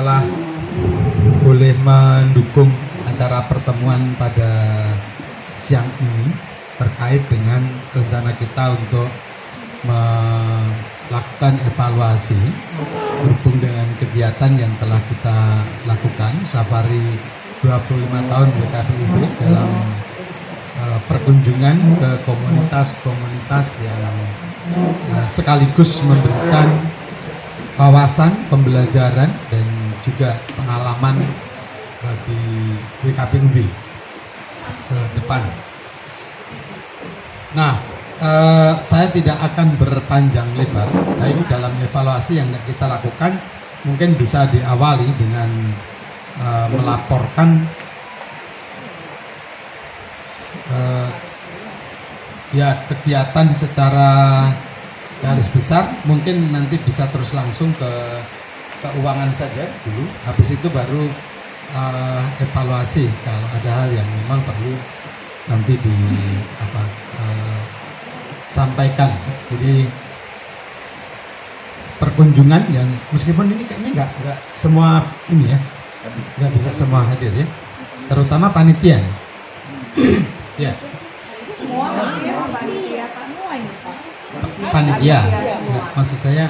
telah boleh mendukung acara pertemuan pada siang ini terkait dengan rencana kita untuk melakukan evaluasi berhubung dengan kegiatan yang telah kita lakukan safari 25 tahun BKPUB dalam perkunjungan ke komunitas-komunitas yang sekaligus memberikan wawasan, pembelajaran dan juga pengalaman bagi BKPUB ke depan. Nah, saya tidak akan berpanjang lebar. Nah, ini dalam evaluasi yang kita lakukan mungkin bisa diawali dengan melaporkan ya kegiatan secara garis besar. Mungkin nanti bisa terus langsung ke keuangan saja dulu. Habis itu baru evaluasi kalau ada hal yang memang perlu nanti sampaikan. Jadi perkunjungan yang meskipun ini kayaknya nggak semua ini ya, nggak bisa semua hadir ya, terutama panitia. Ya. Semua panitia semua ini Pak. Panitia, nggak, maksud saya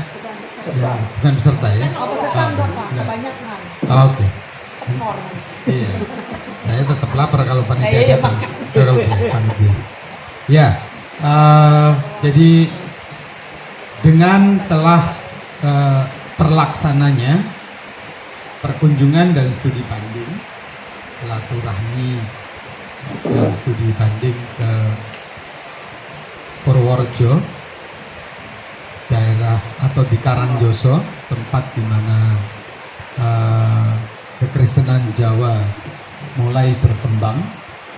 ya, bukan peserta ya. Oh, peserta enggak Pak, enggak. kebanyakan. Oke. Iya, saya tetap lapar kalau panitia Iya, datang. Kalau panitia. Ya, jadi dengan telah terlaksananya perkunjungan dan studi banding, silaturahmi dan studi banding ke Purworejo, daerah atau di Karangjoso, tempat di mana kekristenan Jawa mulai berkembang,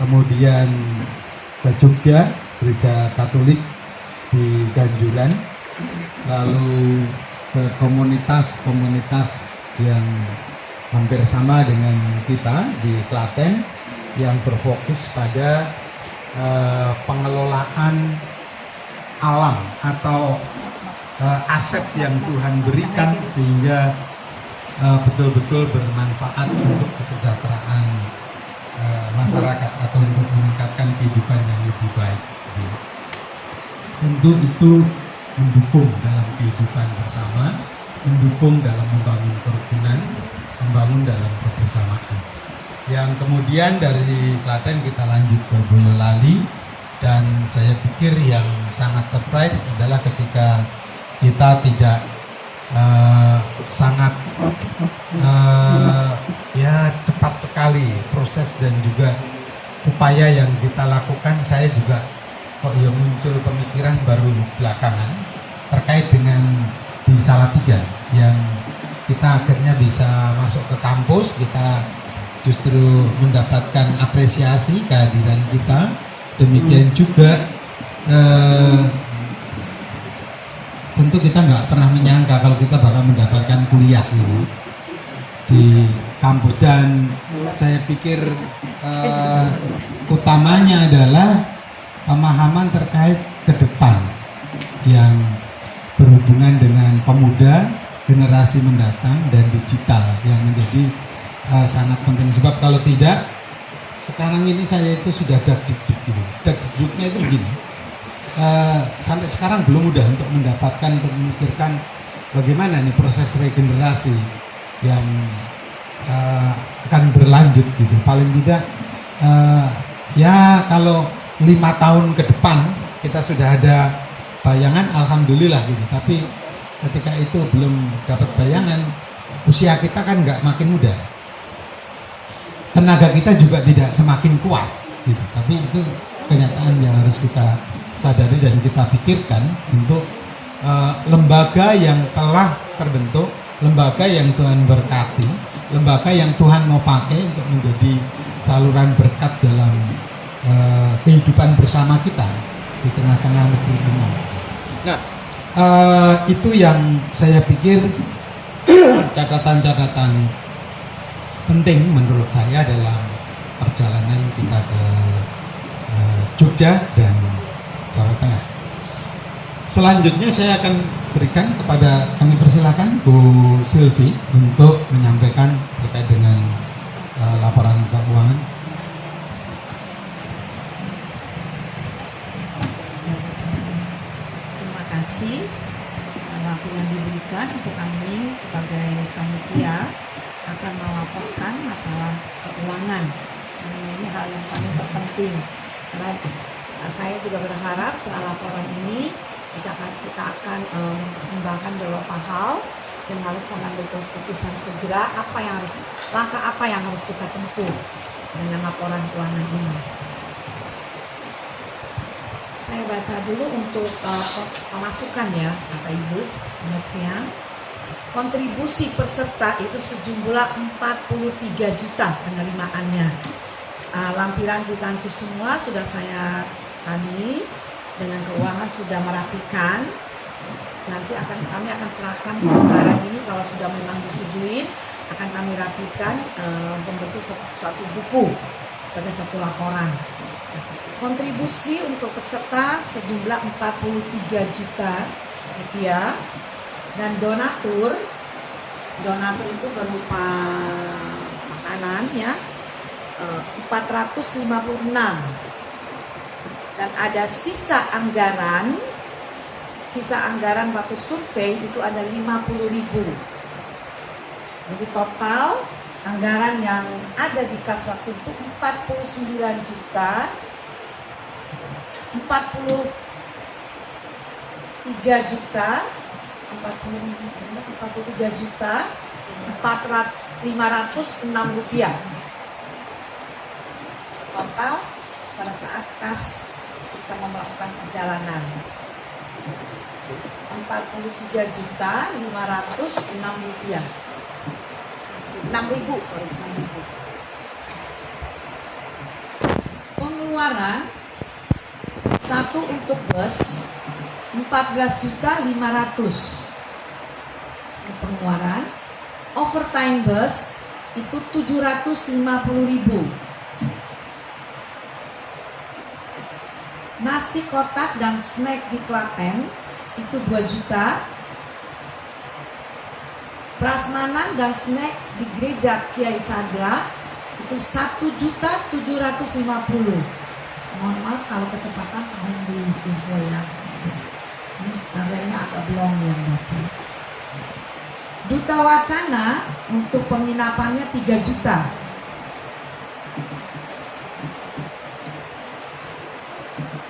kemudian ke Jogja, gereja Katolik di Ganjuran, lalu ke komunitas-komunitas yang hampir sama dengan kita di Klaten yang berfokus pada pengelolaan alam atau aset yang Tuhan berikan sehingga betul-betul bermanfaat untuk kesejahteraan masyarakat atau untuk meningkatkan kehidupan yang lebih baik. Tentu itu mendukung dalam kehidupan bersama, mendukung dalam membangun kerukunan, membangun dalam kebersamaan. Yang kemudian dari Klaten kita lanjut ke Boyolali, dan saya pikir yang sangat surprise adalah ketika kita tidak sangat ya cepat sekali proses dan juga upaya yang kita lakukan. Saya juga kok ya muncul pemikiran baru belakangan terkait dengan di Salatiga yang kita akhirnya bisa masuk ke kampus. Kita justru mendapatkan apresiasi kehadiran kita. Demikian juga tentu kita nggak pernah menyangka kalau kita bakal mendapatkan kuliah ini di kampus, dan saya pikir utamanya adalah pemahaman terkait ke depan yang berhubungan dengan pemuda, generasi mendatang dan digital yang menjadi sangat penting. Sebab kalau tidak, sekarang ini saya itu sudah dak-dik gitu. Dak-diknya itu begini. Sampai sekarang belum mudah untuk mendapatkan, untuk memikirkan bagaimana nih proses regenerasi yang akan berlanjut gitu. Paling tidak ya kalau 5 tahun ke depan kita sudah ada bayangan, alhamdulillah gitu. Tapi ketika itu belum dapat bayangan, usia kita kan nggak makin muda, tenaga kita juga tidak semakin kuat gitu. Tapi itu kenyataan yang harus kita sadari dan kita pikirkan untuk lembaga yang telah terbentuk, lembaga yang Tuhan berkati, lembaga yang Tuhan mau pakai untuk menjadi saluran berkat dalam kehidupan bersama kita di tengah-tengah negeri ini. Nah, itu yang saya pikir catatan-catatan penting menurut saya dalam perjalanan kita ke Jogja dan Jawa Tengah. Selanjutnya saya akan berikan kepada, kami persilakan Bu Silvi untuk menyampaikan terkait dengan laporan keuangan. Terima kasih waktu yang diberikan untuk kami sebagai panitia akan melaporkan masalah keuangan. Ini hal yang paling terpenting karena saya juga berharap setelah laporan ini kita akan mengembangkan beberapa hal dan harus mengambil keputusan segera langkah apa yang harus kita tempuh dengan laporan keuangan ini. Saya baca dulu untuk pemasukan ya Bapak Ibu. Selamat siang. Kontribusi peserta itu sejumlah 43 juta penerimaannya. Lampiran kwitansi semua sudah kami dengan keuangan sudah merapikan. Nanti kami akan serahkan barang ini kalau sudah memang disetujui, akan kami rapikan membentuk suatu buku sebagai suatu laporan. Kontribusi untuk peserta sejumlah 43 juta rupiah dan donatur itu berupa makanan ya 456 dan ada sisa anggaran waktu survei itu ada 50.000. Jadi total anggaran yang ada di kas waktu itu 49 juta 43 juta 506 rupiah total pada saat kas kita melakukan perjalanan 43 juta 506 rupiah 6.000 pengeluaran satu untuk bus 14 juta 500 pengeluaran. Overtime bus itu 750.000. Nasi kotak dan snack di Klaten itu 2 juta. Prasmanan dan snack di gereja Kiai Sadra itu 1.750.000. Mohon maaf kalau kecepatan mohon di info ya. Ini akhirnya agak belum yang baca. Duta Wacana untuk penginapannya 3 juta.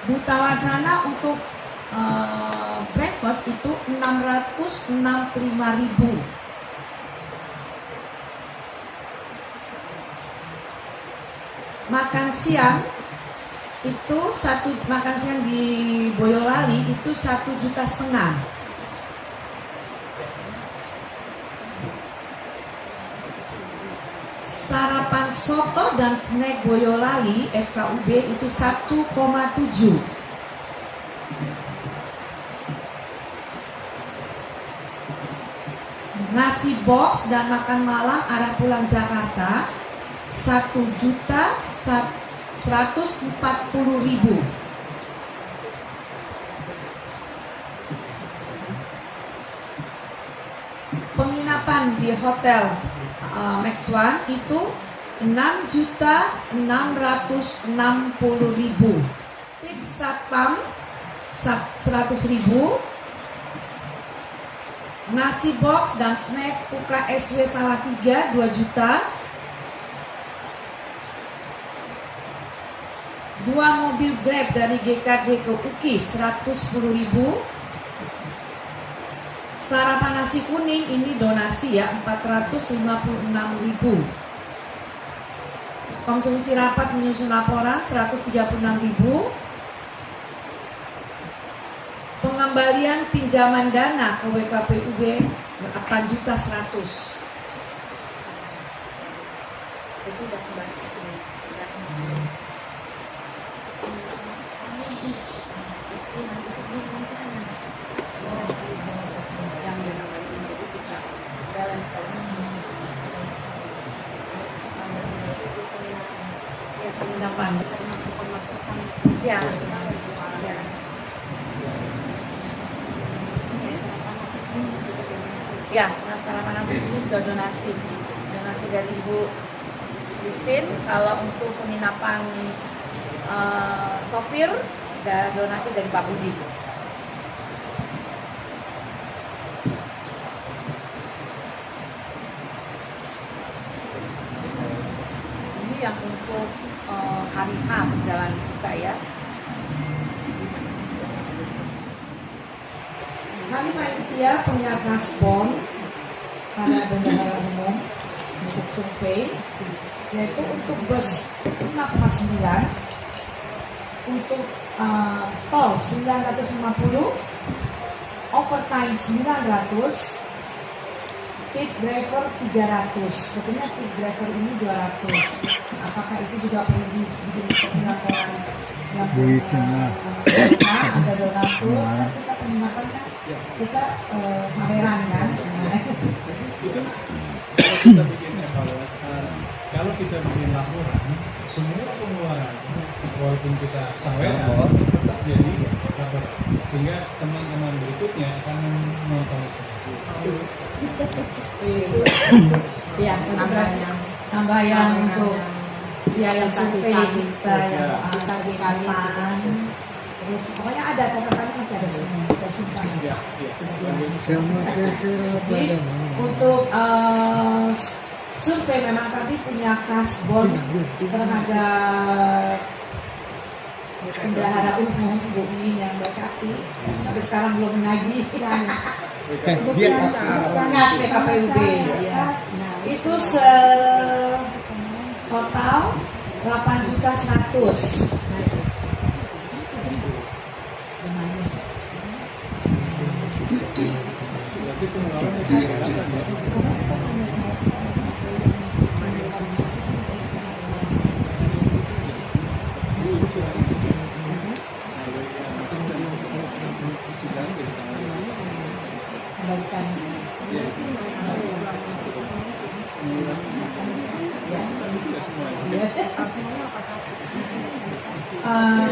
Duta Wacana untuk breakfast itu 665.000. Makan siang itu makan siang di Boyolali itu 1,5 juta. Sarapan soto dan snack Boyolali FKUB itu 1,7. Nasi box dan makan malam arah pulang Jakarta 1.140.000. Penginapan di hotel Max One itu 6.660.000. Tips satpam 100.000. Nasi box dan snack UKSW Salatiga 2 juta. 2 mobil Grab dari GKJ ke UKI 110.000. Sarapan nasi kuning ini donasi ya 456.000. Konsumsi rapat menyusun laporan 136.000. Pengembalian pinjaman dana ke WKPUB 8.100.000. Itu udah kembali. Penginapan ya. Ya, masalah manasik ini juga donasi dari Ibu Christine. Kalau untuk penginapan sopir, ada donasi dari Pak Budi. Ini yang untuk hari H perjalanan kita ya. Kami panitia punya kasbon pada bendahara umum untuk survei, yaitu untuk bus 5,9, untuk tol 950, overtime 900, tip driver 300. Tentunya tip driver ini 200. Apakah itu juga perlu dibikin seperti laporan yang ada donatur? Kan kita penginapan kan kita saweran kan. Itu kita bikin evaluasi. Kalau kita bikin laporan, semua pengeluaran walaupun kita saweran tetap jadi laporan, sehingga teman-teman berikutnya akan menonton itu. Ya, tambah yang untuk biaya survei kita yang penginapan. Terus pokoknya ada catatannya, masih ada semua. Saya simpan. Jadi untuk survei memang kami punya kasbon terhadap bendahara umum Bu Min yang berkati sampai sekarang belum menagih. Dia Kas PKPUB ya. Itu total 8.100.000.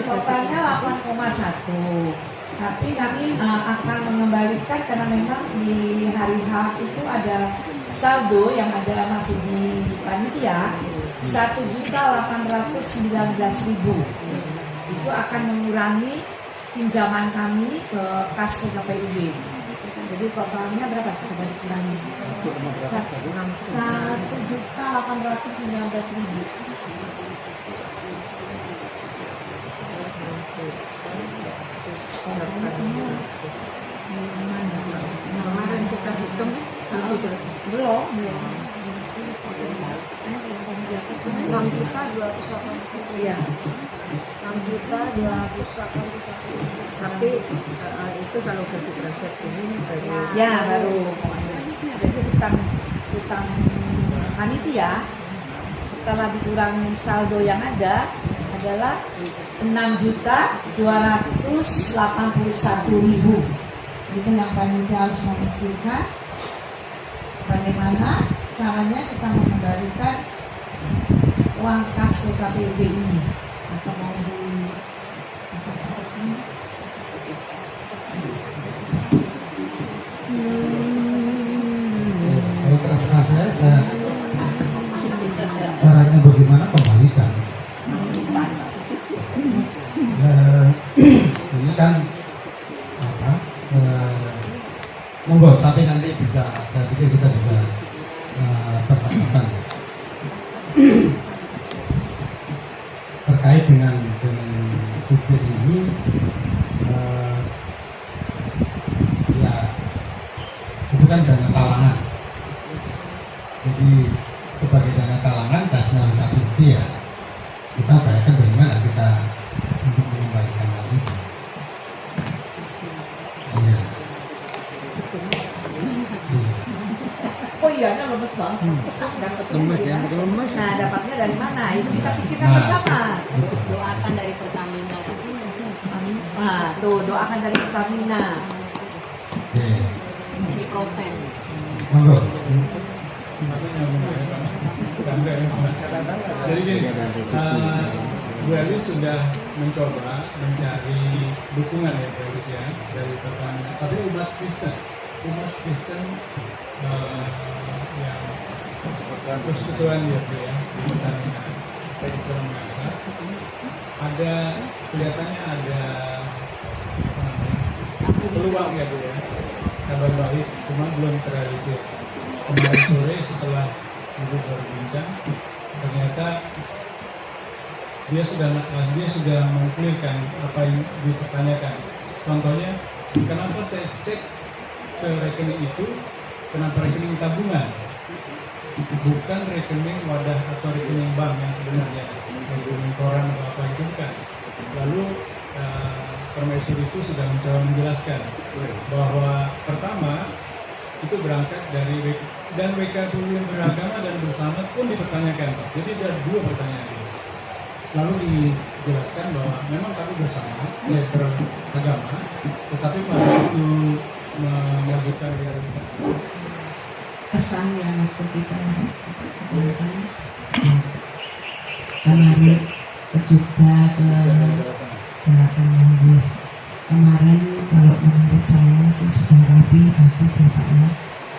Totalnya 8,1, tapi kami akan mengembalikan karena memang di hari H itu ada saldo yang ada masih di panitia 1.819.000. Itu akan mengurangi pinjaman kami ke kas PKPUB. Jadi totalnya berapa? Coba dikurangi. 1.819.000. Kemarin kita hitung belum 6.281. Iya. 6.281. Tapi itu kalau gaji transfer ini baru jadi hutang panitia setelah dikurangi saldo yang ada adalah 6.281.000. Itu yang panitia harus memikirkan bagaimana caranya kita mengembalikan uang kas PKPUB ini, atau mau disampaikan. Kalau terserah saya caranya bagaimana kembalikan. Ini kan apa? Monggo, tapi nanti bisa, saya pikir kita bisa percakapan terkait dengan subjek ini. Ya, itu kan dana talangan. Jadi sebagai dana talangan kasnya PKPUB ya kita bayarkan bagaimana kita untuk mengembalikan hal itu. Iya. Oh iya, ini lemes banget. lemes ya, lemes. Nah, dapatnya dari mana? Itu kita pikirkan Nah. bersama. doakan dari Pertamina. Nah, tuh doakan dari Pertamina. Oke. Ini proses. Monggo. Jadi gini, Bu Elis sudah mencoba mencari dukungan ya Bu Elis ya dari Pertamina, tapi umat Kristen umat Kristen yang persekutuan gitu ya di Pertamina. Saya di Pertamina ada kelihatannya ada apa namanya, peluang ya Bu ya, kabar baik, cuma belum terrealisir. Kemarin sore setelah Ibu berbincang, ternyata dia sudah mengklirkan apa yang dipertanyakan. Contohnya, kenapa saya cek ke rekening itu, kenapa rekening tabungan, bukan rekening wadah atau rekening bank yang sebenarnya, rekening koran atau apa itu bukan. Lalu permaisuri itu sudah mencoba menjelaskan bahwa pertama itu berangkat dari dan mereka yang beragama dan bersama pun dipertanyakan, Pak. Jadi ada dua pertanyaan. Lalu dijelaskan bahwa memang kami bersama beragama, tetapi pada waktu menyebutkan realitas Kesan yang waktu kita kecamatannya kemarin ke Jogja, ke Jawa Tengah. Kemarin kalau menurut saya sih sudah rapi, bagus ya Pak ya,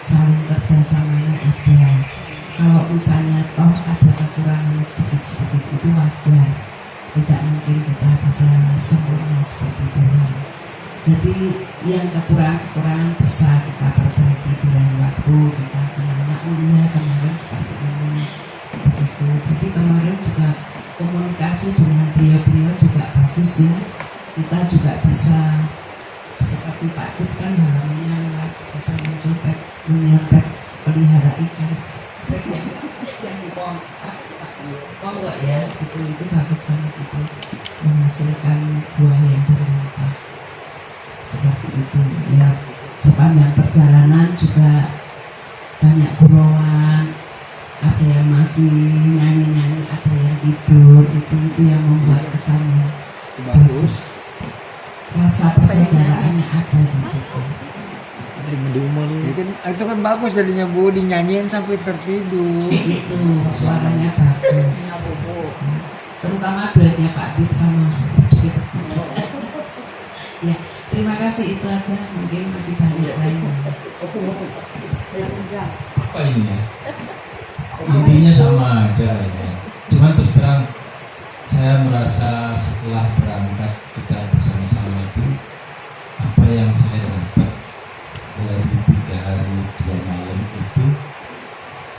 saling kerjasamanya ada. Kalau misalnya toh ada kekurangan sedikit-sedikit itu wajar, tidak mungkin kita bisa sempurna seperti Tuhan. Jadi yang kekurangan bisa kita perbaiki di lain waktu, kita kemana kuliah kemarin seperti ini begitu. Jadi kemarin juga komunikasi dengan beliau-beliau juga bagus ya. Kita juga bisa seperti Pak Dut kan halamannya luas, bisa menyetek pelihara ikan yang di Ponggok ya, itu bagus banget, itu menghasilkan buah yang berlimpah seperti itu ya. Sepanjang perjalanan juga banyak gurauan, ada yang masih nyanyi-nyanyi, ada yang tidur, itu yang membuat kesannya bagus. Rasa persaudaraannya ada di situ. Itu kan bagus jadinya Bu, dinyanyiin sampai tertidur. Itu suaranya bagus. Terutama duetnya Pak Dut sama Dut. Ya, terima kasih, itu aja. Mungkin masih banyak lainnya. Apa ini ya? Intinya sama aja ini. Cuman terus terang saya merasa setelah berangkat kita bersama-sama itu, apa yang saya dapat dari 3 hari 2 malam itu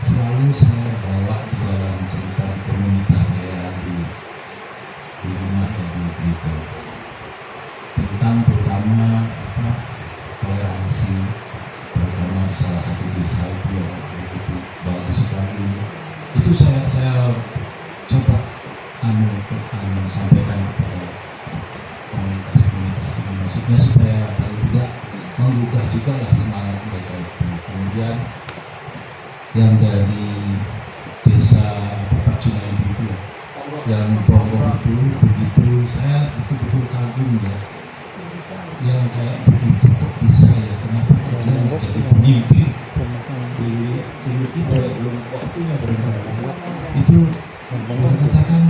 selalu saya bawa di dalam cerita di komunitas saya di rumah dan di gereja, terutama toleransi beragama di salah satu desa itu yang begitu bagus sekali. Itu saya coba sampaikan kepada komunitas ini, maksudnya supaya paling tidak menggugah juga lah semangat mereka itu. Kemudian yang dari desa Bapak Junaidi itu, yang Ponggok itu, begitu saya betul-betul kagum ya, yang kayak begitu kok bisa ya, kenapa kok dia nggak jadi pemimpin dulu itu ya, belum waktunya bergabung itu. Mengatakan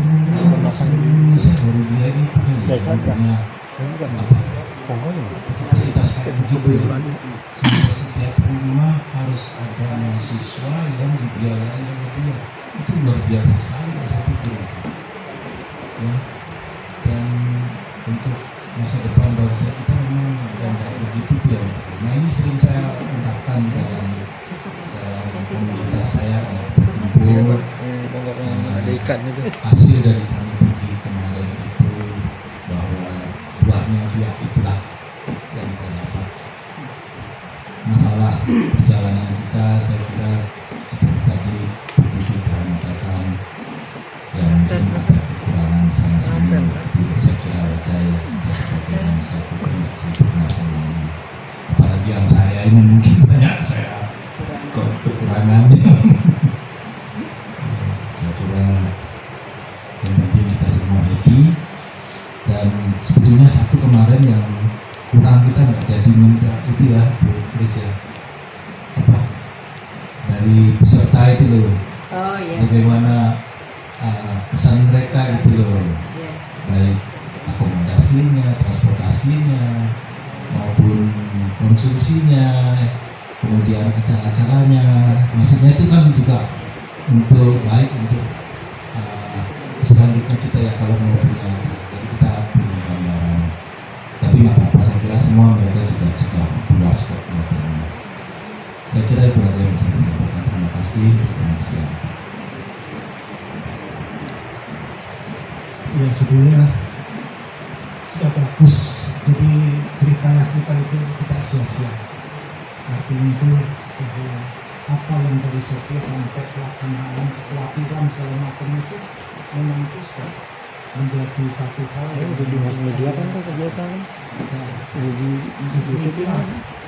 Indonesia baru dia itu kan punya kapasitas kayak begitu ya. Sehingga setiap rumah harus ada mahasiswa yang dibiayai oleh dia. Itu luar biasa sekali kalau saya pikir ya. Dan untuk masa depan bangsa kita memang yang kayak begitu tuh yang perlu. Nah ini sering saya ungkapkan dalam komunitas saya kalau berkumpul. Ada ikan itu. Hasil dari kami pergi kemarin itu bahwa buahnya dia itulah yang saya dapat. Masalah perjalanan kita saya kira seperti tadi begitu sudah mengatakan yang mungkin ada kekurangan sana sini, itu saya kira wajar ya, kita sebagai manusia itu tidak sempurna semuanya. Apalagi yang saya ini mungkin banyak saya kekurangannya. Saya kira yang penting kita semua happy. Dan sebetulnya satu kemarin yang kurang kita nggak jadi minta itu ya Bu Chris ya, apa dari peserta itu loh, bagaimana kesan mereka itu loh, baik akomodasinya, transportasinya maupun konsumsinya, kemudian acara-acaranya, maksudnya itu kan juga untuk baik untuk selanjutnya kita ya kalau mau punya, jadi kita punya gambaran. Tapi nggak apa-apa, saya kira semua mereka juga sudah puas kok materinya. Saya kira itu aja yang bisa saya sampaikan. Terima kasih. Selamat siang. Ya sebenarnya sudah bagus. Jadi ceritanya kita itu tidak sia-sia. Artinya itu bahwa apa yang dari survei sampai pelaksanaan, kekhawatiran segala macam itu memang itu sudah menjadi satu hal yang Jadi mas media kan tuh kegiatan. Jadi justru itu itulah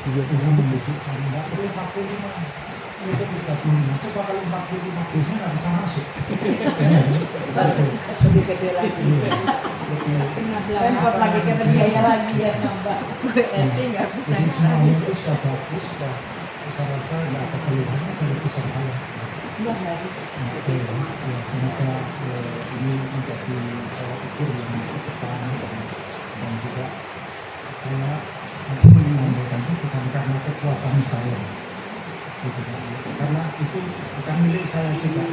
juga yang membisikkan nggak perlu 45 itu 35 coba kalau 45 biasanya nggak bisa masuk. Ya, betul. Lebih gede lagi. Iya, lebih Repot lagi kena biaya lagi ya nambah. Berarti nggak bisa. jadi semuanya itu sudah bagus, sudah saya rasa nggak ada keluhannya dari peserta yang Nggak habis. ya, semoga ini menjadi tolak ukur yang depan dan juga saya tadi menyampaikan itu bukan karena kekuatan saya gitu, karena itu bukan milik saya juga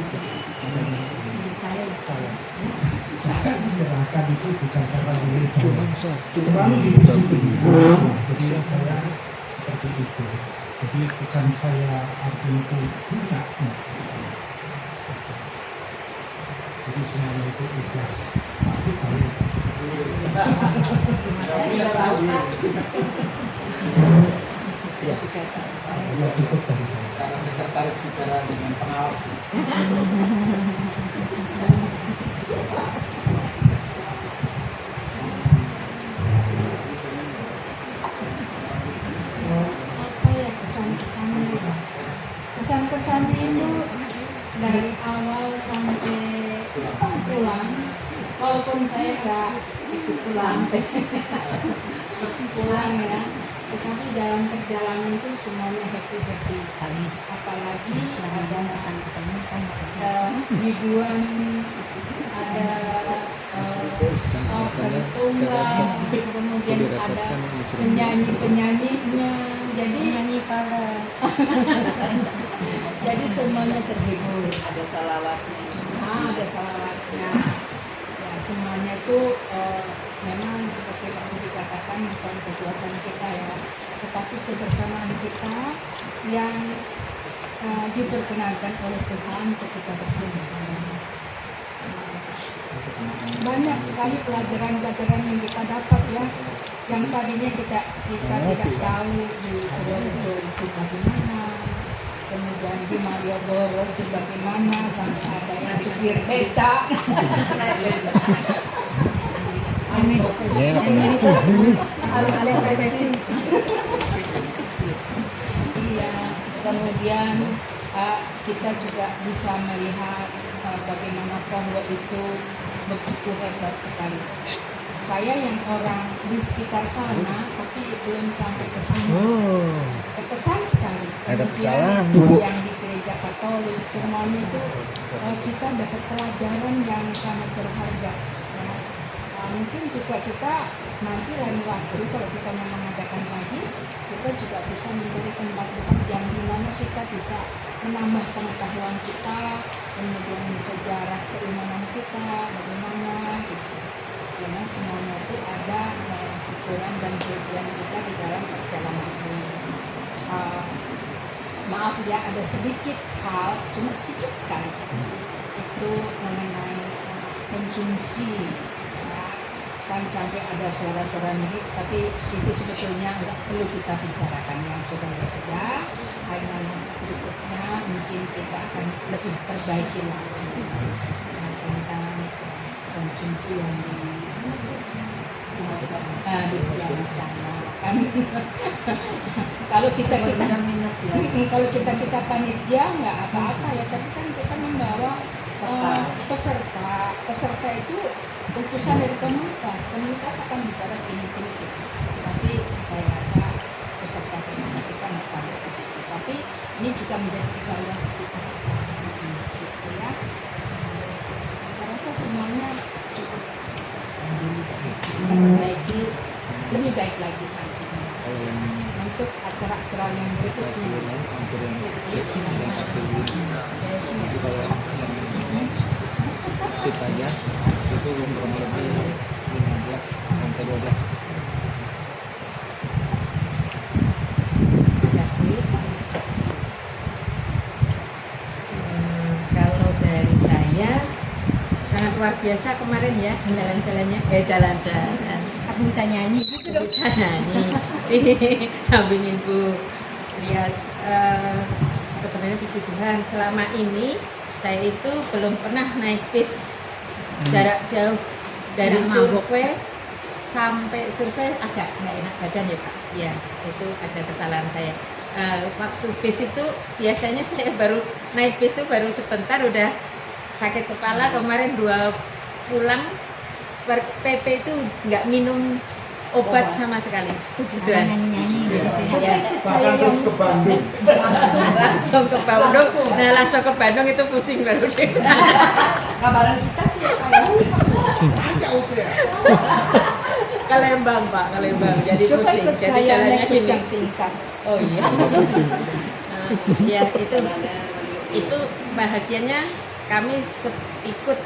saya menyerahkan itu bukan karena milik saya selalu didisiplin jadi saya seperti itu. Jadi bukan saya artinya itu punya. Jadi semuanya itu ikhlas. Tapi kalau ya cukup dari saya. Cara sekretaris bicara dengan pengawas. Apa ya kesan-kesannya ya? Kesan-kesannya itu dari awal sampai pulang, walaupun saya nggak pulang ya, tetapi dalam perjalanan itu semuanya happy apalagi ada biduan, ada tunggal, kemudian ada penyanyinya, jadi jadi semuanya terhibur. Ada salawatnya. Ada salawatnya. Ya semuanya itu memang seperti Pak Budi katakan bukan kekuatan kita ya, tetapi kebersamaan kita yang diperkenalkan oleh Tuhan untuk kita bersama-sama. Banyak sekali pelajaran-pelajaran yang kita dapat ya, yang tadinya kita tidak tahu di Purworejo itu bagaimana, kemudian di Malioboro itu bagaimana, sampai ada yang supir beca. Amin. Iya, kemudian kita juga bisa melihat bagaimana Kongo itu begitu hebat sekali. Saya yang orang di sekitar sana, tapi belum sampai ke sana. Terkesan sekali. Kemudian yang di gereja Katolik semuanya itu kita dapat pelajaran yang sangat berharga. Ya. Mungkin juga kita nanti lain waktu kalau kita mau mengadakan lagi, kita juga bisa mencari tempat-tempat yang dimana kita bisa menambah pengetahuan kita, kemudian sejarah keimanan kita bagaimana gitu. Memang semuanya itu ada ukuran dan tujuan kita di dalam perjalanan ini. Maaf ya, ada sedikit hal, cuma sedikit sekali, itu mengenai konsumsi. Kan sampai ada suara-suara mirip, tapi itu sebetulnya nggak perlu kita bicarakan, yang sudah ya sudah. Hanya yang berikutnya mungkin kita akan lebih perbaiki lagi tentang konsumsi yang di setiap wacana kan. Kalau kita panitia nggak apa-apa ya, tapi kan kita membawa peserta itu utusan dari komunitas akan bicara ini. Tapi saya rasa peserta kita nggak sampai begitu, tapi ini juga menjadi evaluasi kita gitu ya. Saya rasa semuanya cukup perbaiki lebih baik lagi. Mungkin untuk acara-acara yang berikutnya. Tip aja itu kurang lebih 15 sampai 12. Terima kasih. Kalau dari saya sangat luar biasa kemarin ya jalan-jalannya. Jalan-jalan. Aku bisa nyanyi gitu dong. Bisa nyanyi. Dampingin Bu Rias. Sebenarnya puji Tuhan selama ini saya itu belum pernah naik bis jarak jauh dari survei sampai survei agak nggak enak badan ya Pak. Ya itu ada kesalahan saya. Waktu bis itu biasanya saya baru naik bis itu baru sebentar udah sakit kepala. Kemarin 2 pulang PP itu nggak minum obat sama sekali. Puji Tuhan. Nyanyi-nyanyi gitu sih. Ya, Bahkan terus ke Bandung. langsung ke Bandung. Nah langsung ke Bandung itu pusing baru deh. Kabaran kita sih ya, Pak, ya. Jauh saya. Ke Lembang Pak, ke Lembang. Jadi Coba pusing. ikut Jadi saya jalannya naik bus gini. yang tingkat. Oh iya. Ya itu bahagianya kami ikut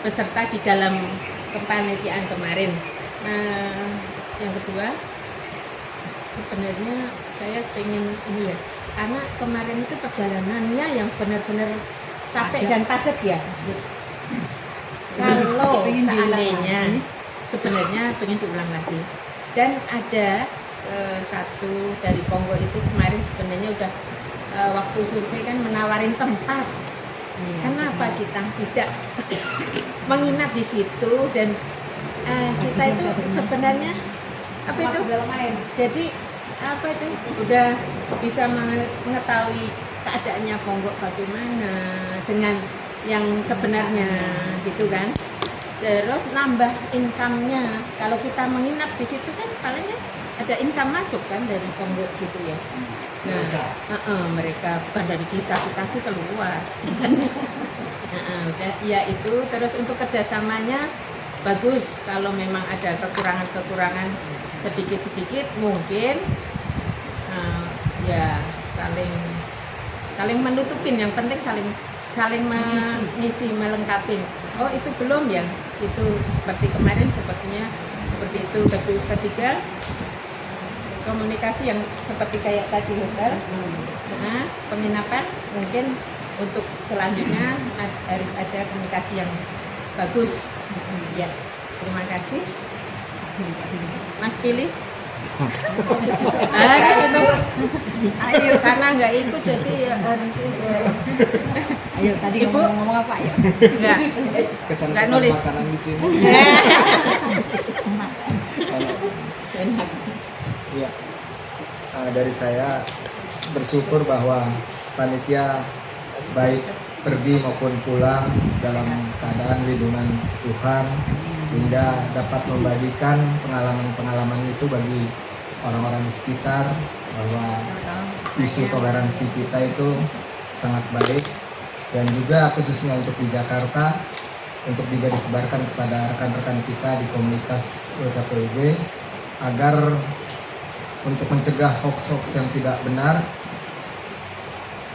peserta di dalam kepanitiaan kemarin. Yang kedua sebenarnya saya pengen ini ya, karena kemarin itu perjalanannya yang benar-benar capek dan padat ya. Kalau Pengen diulang seandainya lagi. sebenarnya pengen diulang lagi. Dan ada satu dari Ponggol itu kemarin sebenarnya udah waktu survei kan menawarin tempat. Kenapa kita tidak menginap di situ dan kita itu sebenarnya apa itu jadi apa itu udah bisa mengetahui keadaannya Ponggok bagaimana dengan yang sebenarnya gitu kan. Terus nambah income-nya. Kalau kita menginap di situ kan palingnya ada income masuk kan dari Ponggok gitu ya. Nah, mereka bukan dari kita sih keluar. Udah ya itu. Terus untuk kerjasamanya bagus. Kalau memang ada kekurangan-kekurangan sedikit-sedikit mungkin ya saling menutupin. Yang penting saling mengisi, melengkapin. Oh itu belum ya, itu seperti kemarin sepertinya seperti itu. Ketiga komunikasi yang seperti kayak tadi hotel, penginapan mungkin untuk selanjutnya harus ada komunikasi yang bagus. Ya terima kasih Mas Pilih. Ayo karena nggak ikut jadi ya harus itu. Ayo tadi Ibu. ngomong apa ya? Nggak nulis. Makanan di sini. Enak. Ya, dari saya bersyukur bahwa panitia baik pergi maupun pulang dalam keadaan lindungan Tuhan, sehingga dapat membagikan pengalaman-pengalaman itu bagi orang-orang di sekitar, bahwa isu toleransi kita itu sangat baik, dan juga khususnya untuk di Jakarta untuk juga disebarkan kepada rekan-rekan kita di komunitas WKPUB agar untuk mencegah hoax-hoax yang tidak benar,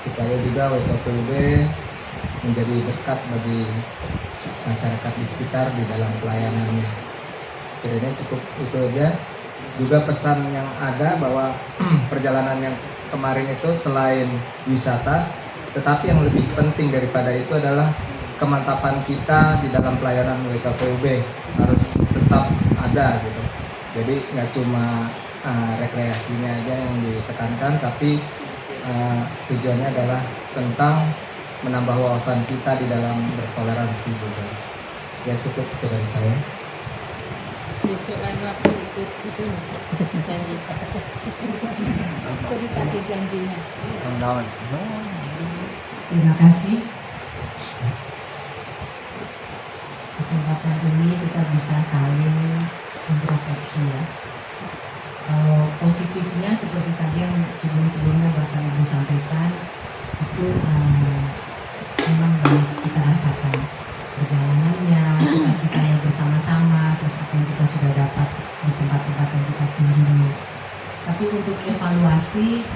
supaya juga WKPUB menjadi berkat bagi masyarakat di sekitar di dalam pelayanannya. Kiranya cukup itu aja. Juga pesan yang ada bahwa perjalanan yang kemarin itu selain wisata, tetapi yang lebih penting daripada itu adalah kemantapan kita di dalam pelayanan WKPUB harus tetap ada gitu. Jadi nggak cuma rekreasinya aja yang ditekankan, tapi tujuannya adalah tentang menambah wawasan kita di dalam bertoleransi juga. Ya cukup itu dari saya. Besokan waktu ikut itu janji. Tadi tadi janjinya. Terima kasih. Kesempatan ini kita bisa saling introspeksi ya. Kalau positifnya seperti tadi yang sebelum-sebelumnya Bapak Ibu sampaikan, itu memang banyak kita rasakan perjalanannya, sukacitanya bersama-sama, terus apa yang kita sudah dapat di tempat-tempat yang kita kunjungi. Tapi untuk untuk evaluasi,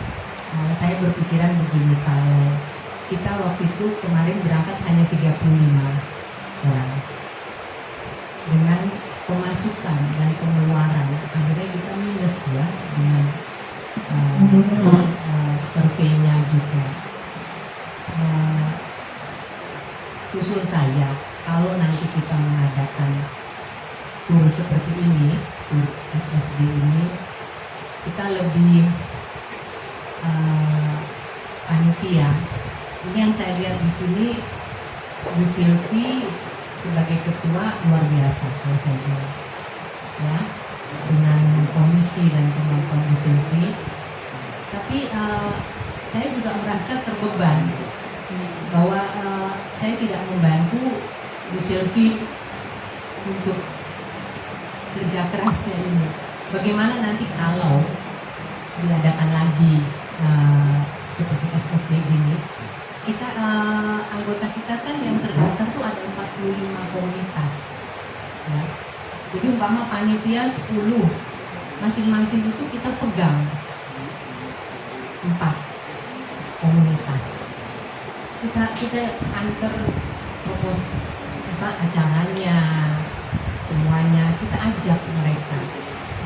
saya berpikiran begini, kalau kita waktu itu kemarin berangkat hanya 35 orang dengan pemasukan dan pengeluaran, akhirnya kita minus ya dengan surveinya juga. Usul saya, kalau nanti kita mengadakan tur seperti ini, tur SSB ini, kita lebih panitia. Ini yang saya lihat di sini, Bu Silvi sebagai ketua luar biasa kalau saya bilang, ya, dengan komisi dan kemampuan Bu Silvi. Tapi saya juga merasa terbeban bahwa saya tidak membantu Bu Silvi untuk kerja kerasnya ini. Bagaimana nanti kalau diadakan lagi seperti SSB gini, kita anggota kita kan yang terdaftar tuh ada 45 komunitas, ya. Jadi umpama panitia 10, masing-masing itu kita pegang 4 komunitas. Kita antar propos acaranya, semuanya kita ajak mereka.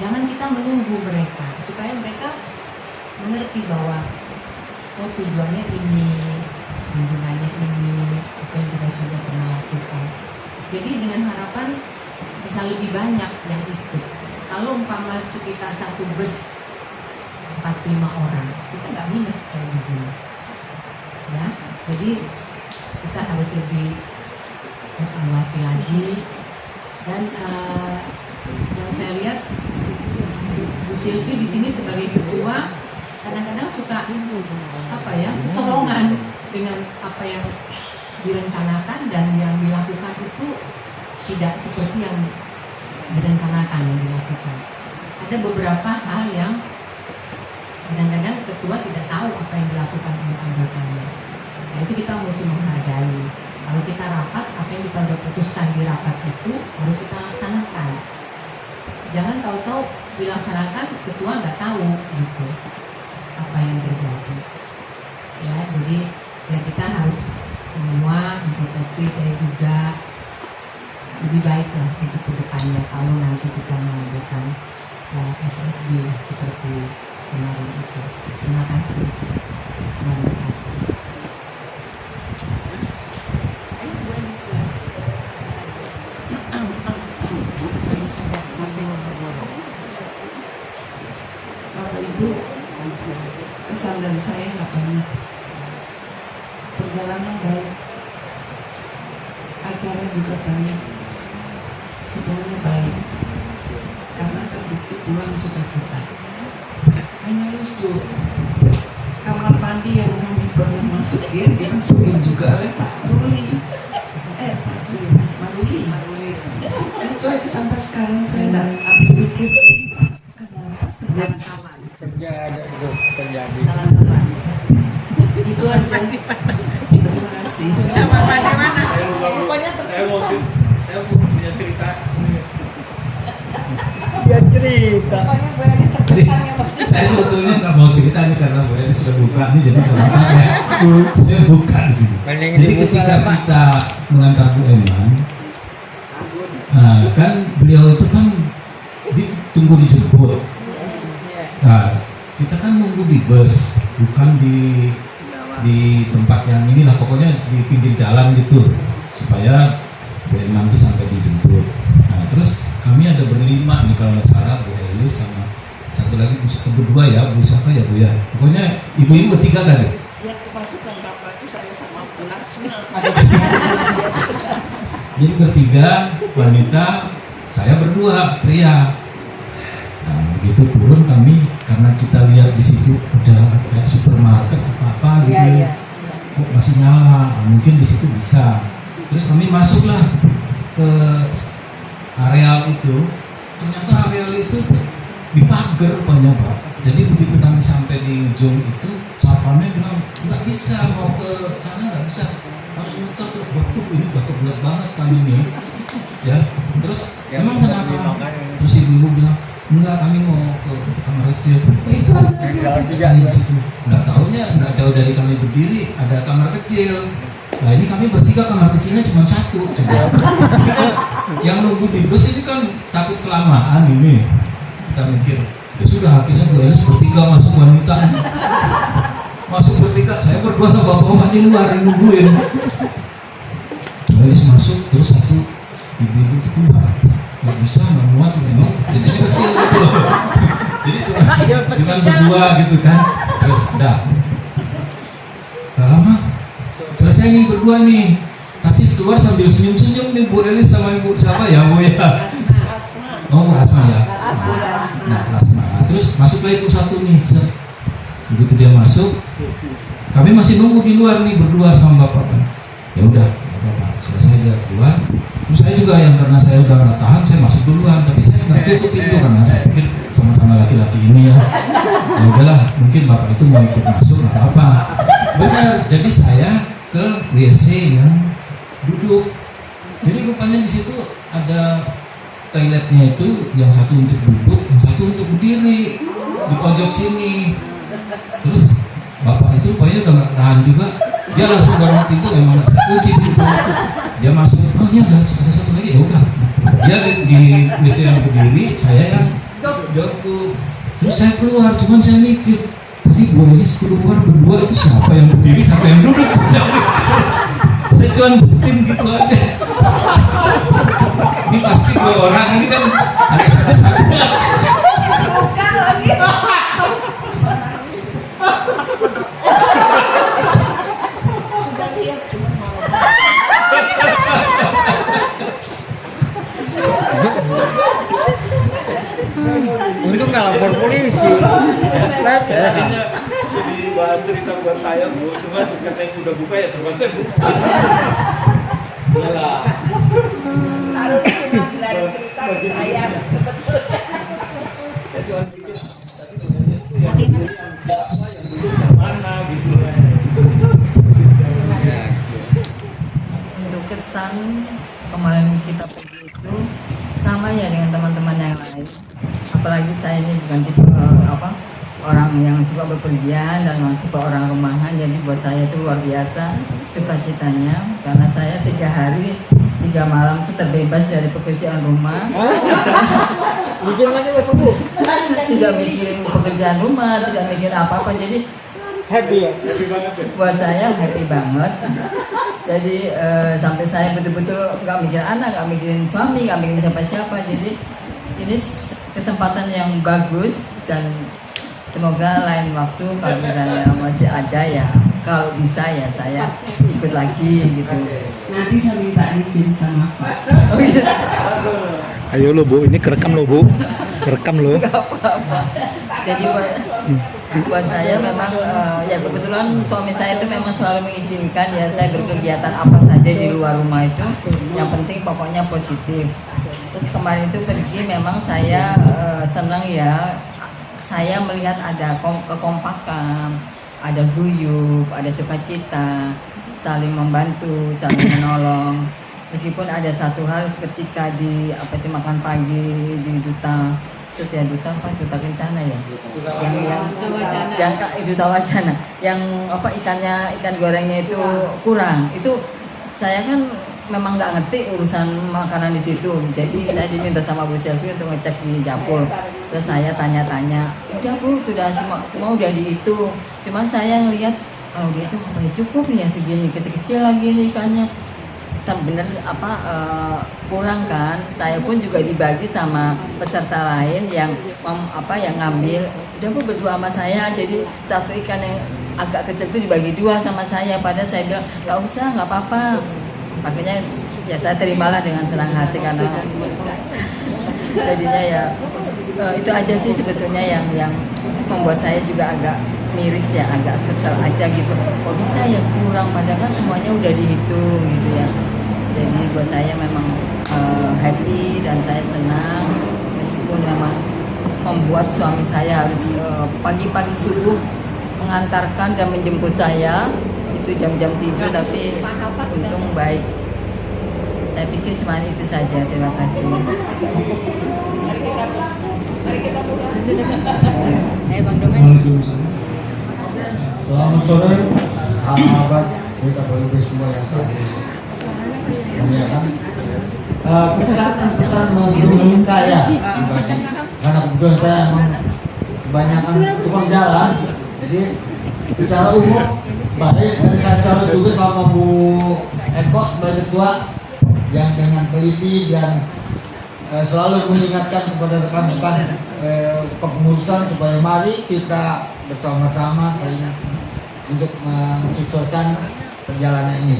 Jangan kita menunggu mereka, supaya mereka mengerti bahwa oh tujuannya ini, kunjungannya ini, apa yang kita sudah pernah lakukan. Jadi dengan harapan bisa lebih banyak yang ikut. Kalau umpama sekitar satu bus 45 orang, kita nggak minus kayak begini, ya. Jadi kita harus lebih evaluasi lagi. Dan yang saya lihat Bu Silvi di sini sebagai ketua kadang-kadang suka kecolongan dengan apa yang direncanakan, dan yang dilakukan itu tidak seperti yang direncanakan yang dilakukan. Ada beberapa hal yang kadang-kadang ketua tidak tahu apa yang dilakukan oleh anggotanya. Nah, itu kita mesti menghargai. Kalau kita rapat, apa yang kita udah putuskan di rapat itu harus kita laksanakan. Jangan tahu-tahu dilaksanakan, ketua nggak tahu gitu apa yang terjadi. Ya, jadi ya kita harus semua introspeksi, saya juga lebih baik lah untuk kedepannya kalau nanti kita mengadakan SSB seperti kemarin itu. Terima kasih. Bapak Ibu, pesan dari saya nggak banyak. Perjalanan baik, acara juga baik, semuanya baik, karena terbukti pulang sukacita. Hanya lucu, kamar mandi yang kami pernah masukin dimasukin juga oleh Pak Ruli, Maruli. Itu aja sampai sekarang saya nggak habis pikir. Terjadi. Itu aja. Terima kasih. Saya mau punya cerita. Ya cerita. Saya sebetulnya nggak mau cerita nih karena Bu Eli sudah buka nih, jadi kalau saya buka di sini. Jadi ketika kita mengantar Bu Eman, kan beliau itu kan ditunggu dijemput. Nah, kita kan nunggu di bus, bukan di tempat yang inilah, pokoknya di pinggir jalan gitu, supaya Bu Eman itu sampai dijemput. Nah, terus kami ada berlima nih kalau nggak salah, Bu Eli sama satu lagi berdua ya, Bu siapa ya Bu ya, pokoknya ibu-ibu bertiga tadi. Ya kemasukan Bapak itu saya sama Pulasma. Jadi bertiga wanita, saya berdua pria. Nah, begitu turun kami, karena kita lihat di situ udah kayak supermarket apa gitu ya. Kok masih nyala, mungkin di situ bisa. Terus kami masuklah ke areal itu, ternyata areal itu dipagar rupanya Pak. Jadi begitu kami sampai di ujung itu, satpamnya bilang nggak bisa, mau ke sana nggak bisa, harus muter terus. Waduh, ini udah kebelet banget kami nih, ya. Terus emang kenapa? Terus ibu-ibu bilang enggak, kami mau ke kamar kecil. Itu ada di situ. Nggak taunya nggak jauh dari kami berdiri ada kamar kecil. Nah ini kami bertiga kamar kecilnya cuma satu. Coba. Ini kan yang nunggu di bus ini kan takut kelamaan ini. Kita mikir, ya sudah akhirnya Bu Elis bertiga masuk wanita. Masuk bertiga, saya berdua sama bapak-bapak di luar yang nungguin. Bu Elis masuk terus satu ibu-ibu itu keluar. Nggak bisa, nggak muat memang di sini kecil gitu loh. Jadi cuma berdua gitu kan. Terus udah. Gak lama selesai nih berdua nih. Tapi keluar sambil senyum-senyum nih Bu Elis sama ibu siapa ya Bu ya? Oh Bu Asma ya. Nah Asma. Terus masuk lagi ibu satu nih. Begitu dia masuk, kami masih nunggu di luar nih berdua sama bapak kan. Ya udah, bapak selesai dia keluar. Terus saya juga yang karena saya udah nggak tahan, saya masuk duluan. Tapi saya nggak tutup pintu karena saya pikir sama-sama laki-laki ini ya. Ya udahlah, mungkin bapak itu mau ikut masuk nggak apa-apa. Benar, jadi saya ke WC yang duduk. Jadi rupanya di situ ada toiletnya itu, yang satu untuk duduk, yang satu untuk berdiri di pojok sini. Terus bapak itu rupanya udah nggak tahan juga, dia langsung dorong pintu, memang nggak kunci pintu. Dia masuk, oh ini ada satu lagi, ya udah. Dia di WC yang berdiri, saya yang jatuh. Terus saya keluar, cuman saya mikir, tadi Bu Elis keluar berdua itu siapa yang berdiri, siapa yang duduk? Saya cuma buktiin gitu aja. Ini pasti dua orang, ini kan ada satu. Bukan lagi. Sudah lihat cuma mau. Untung nggak lapor polisi. Tadinya jadi bahan cerita buat saya Bu, cuma karena yang udah buka ya terpaksa Bu. Iyalah. Harus cuma dari cerita ke saya sebetulnya. Siapa yang duduk yang mana gitu. Untuk kesan kemarin kita pergi itu sama ya dengan teman-teman yang lain. Apalagi saya ini bukan tipe orang yang suka bepergian dan tipe orang rumahan, jadi buat saya itu luar biasa sukacitanya karena saya 3 hari 3 malam itu terbebas dari pekerjaan rumah. Tidak mikirin pekerjaan rumah, tidak mikirin apa-apa, jadi Happy ya? buat saya happy banget. Jadi sampai saya betul-betul nggak mikirin anak, nggak mikirin suami, nggak mikirin siapa-siapa. Jadi ini kesempatan yang bagus dan semoga lain waktu kalau misalnya masih ada ya, kalau bisa ya saya ikut lagi gitu. Nanti saya minta izin sama Pak. Oh, iya. Ayo lo Bu, ini kerekam lo Bu, kerekam lo. Nggak apa-apa. Jadi buat saya memang ya kebetulan suami saya itu memang selalu mengizinkan ya saya berkegiatan apa saja di luar rumah itu. Yang penting pokoknya positif. Terus kemarin itu pergi memang saya senang ya. Saya melihat ada kekompakan, ada guyup, ada sukacita, saling membantu, saling menolong. Meskipun ada satu hal ketika di makan pagi di Duta Setia Duta Duta Kencana ya, yang Duta Wacana, yang ikan gorengnya itu kurang. Itu saya kan memang nggak ngerti urusan makanan di situ, jadi saya diminta sama Bu Selvi untuk ngecek di dapur. Terus saya tanya-tanya, udah Bu, sudah semua udah dihitung. Cuman saya ngelihat kalau dia itu cukup ya segini, kecil-kecil lagi nih ikannya. Bener kurang kan? Saya pun juga dibagi sama peserta lain yang ngambil. Udah Bu berdua sama saya, jadi satu ikan yang agak kecil itu dibagi 2 sama saya. Padahal saya bilang nggak usah, nggak apa-apa. Makanya ya saya terimalah dengan senang hati karena jadinya ya itu aja sih sebetulnya yang membuat saya juga agak miris ya, agak kesel aja gitu. Kok bisa ya kurang, padahal kan semuanya udah dihitung gitu ya. Jadi buat saya memang happy dan saya senang meskipun memang membuat suami saya harus pagi-pagi subuh mengantarkan dan menjemput saya. Itu jam-jam tidur, tapi untung baik. Saya pikir cuma itu saja. Terima kasih. Mari kita mulai. Bang Domen. Waalaikumsalam. Selamat sore sahabat WKPUB semua yang hadir. Muliakan. Pesan menurut saya pribadi, karena kebetulan saya memang kebanyakan tukang jalan, jadi secara umum baik dari saya secara juga sama Bu Eko sebagai ketua yang dengan teliti dan selalu mengingatkan kepada rekan-rekan kepengurusan supaya mari kita bersama-sama saling untuk mensukseskan perjalanan ini.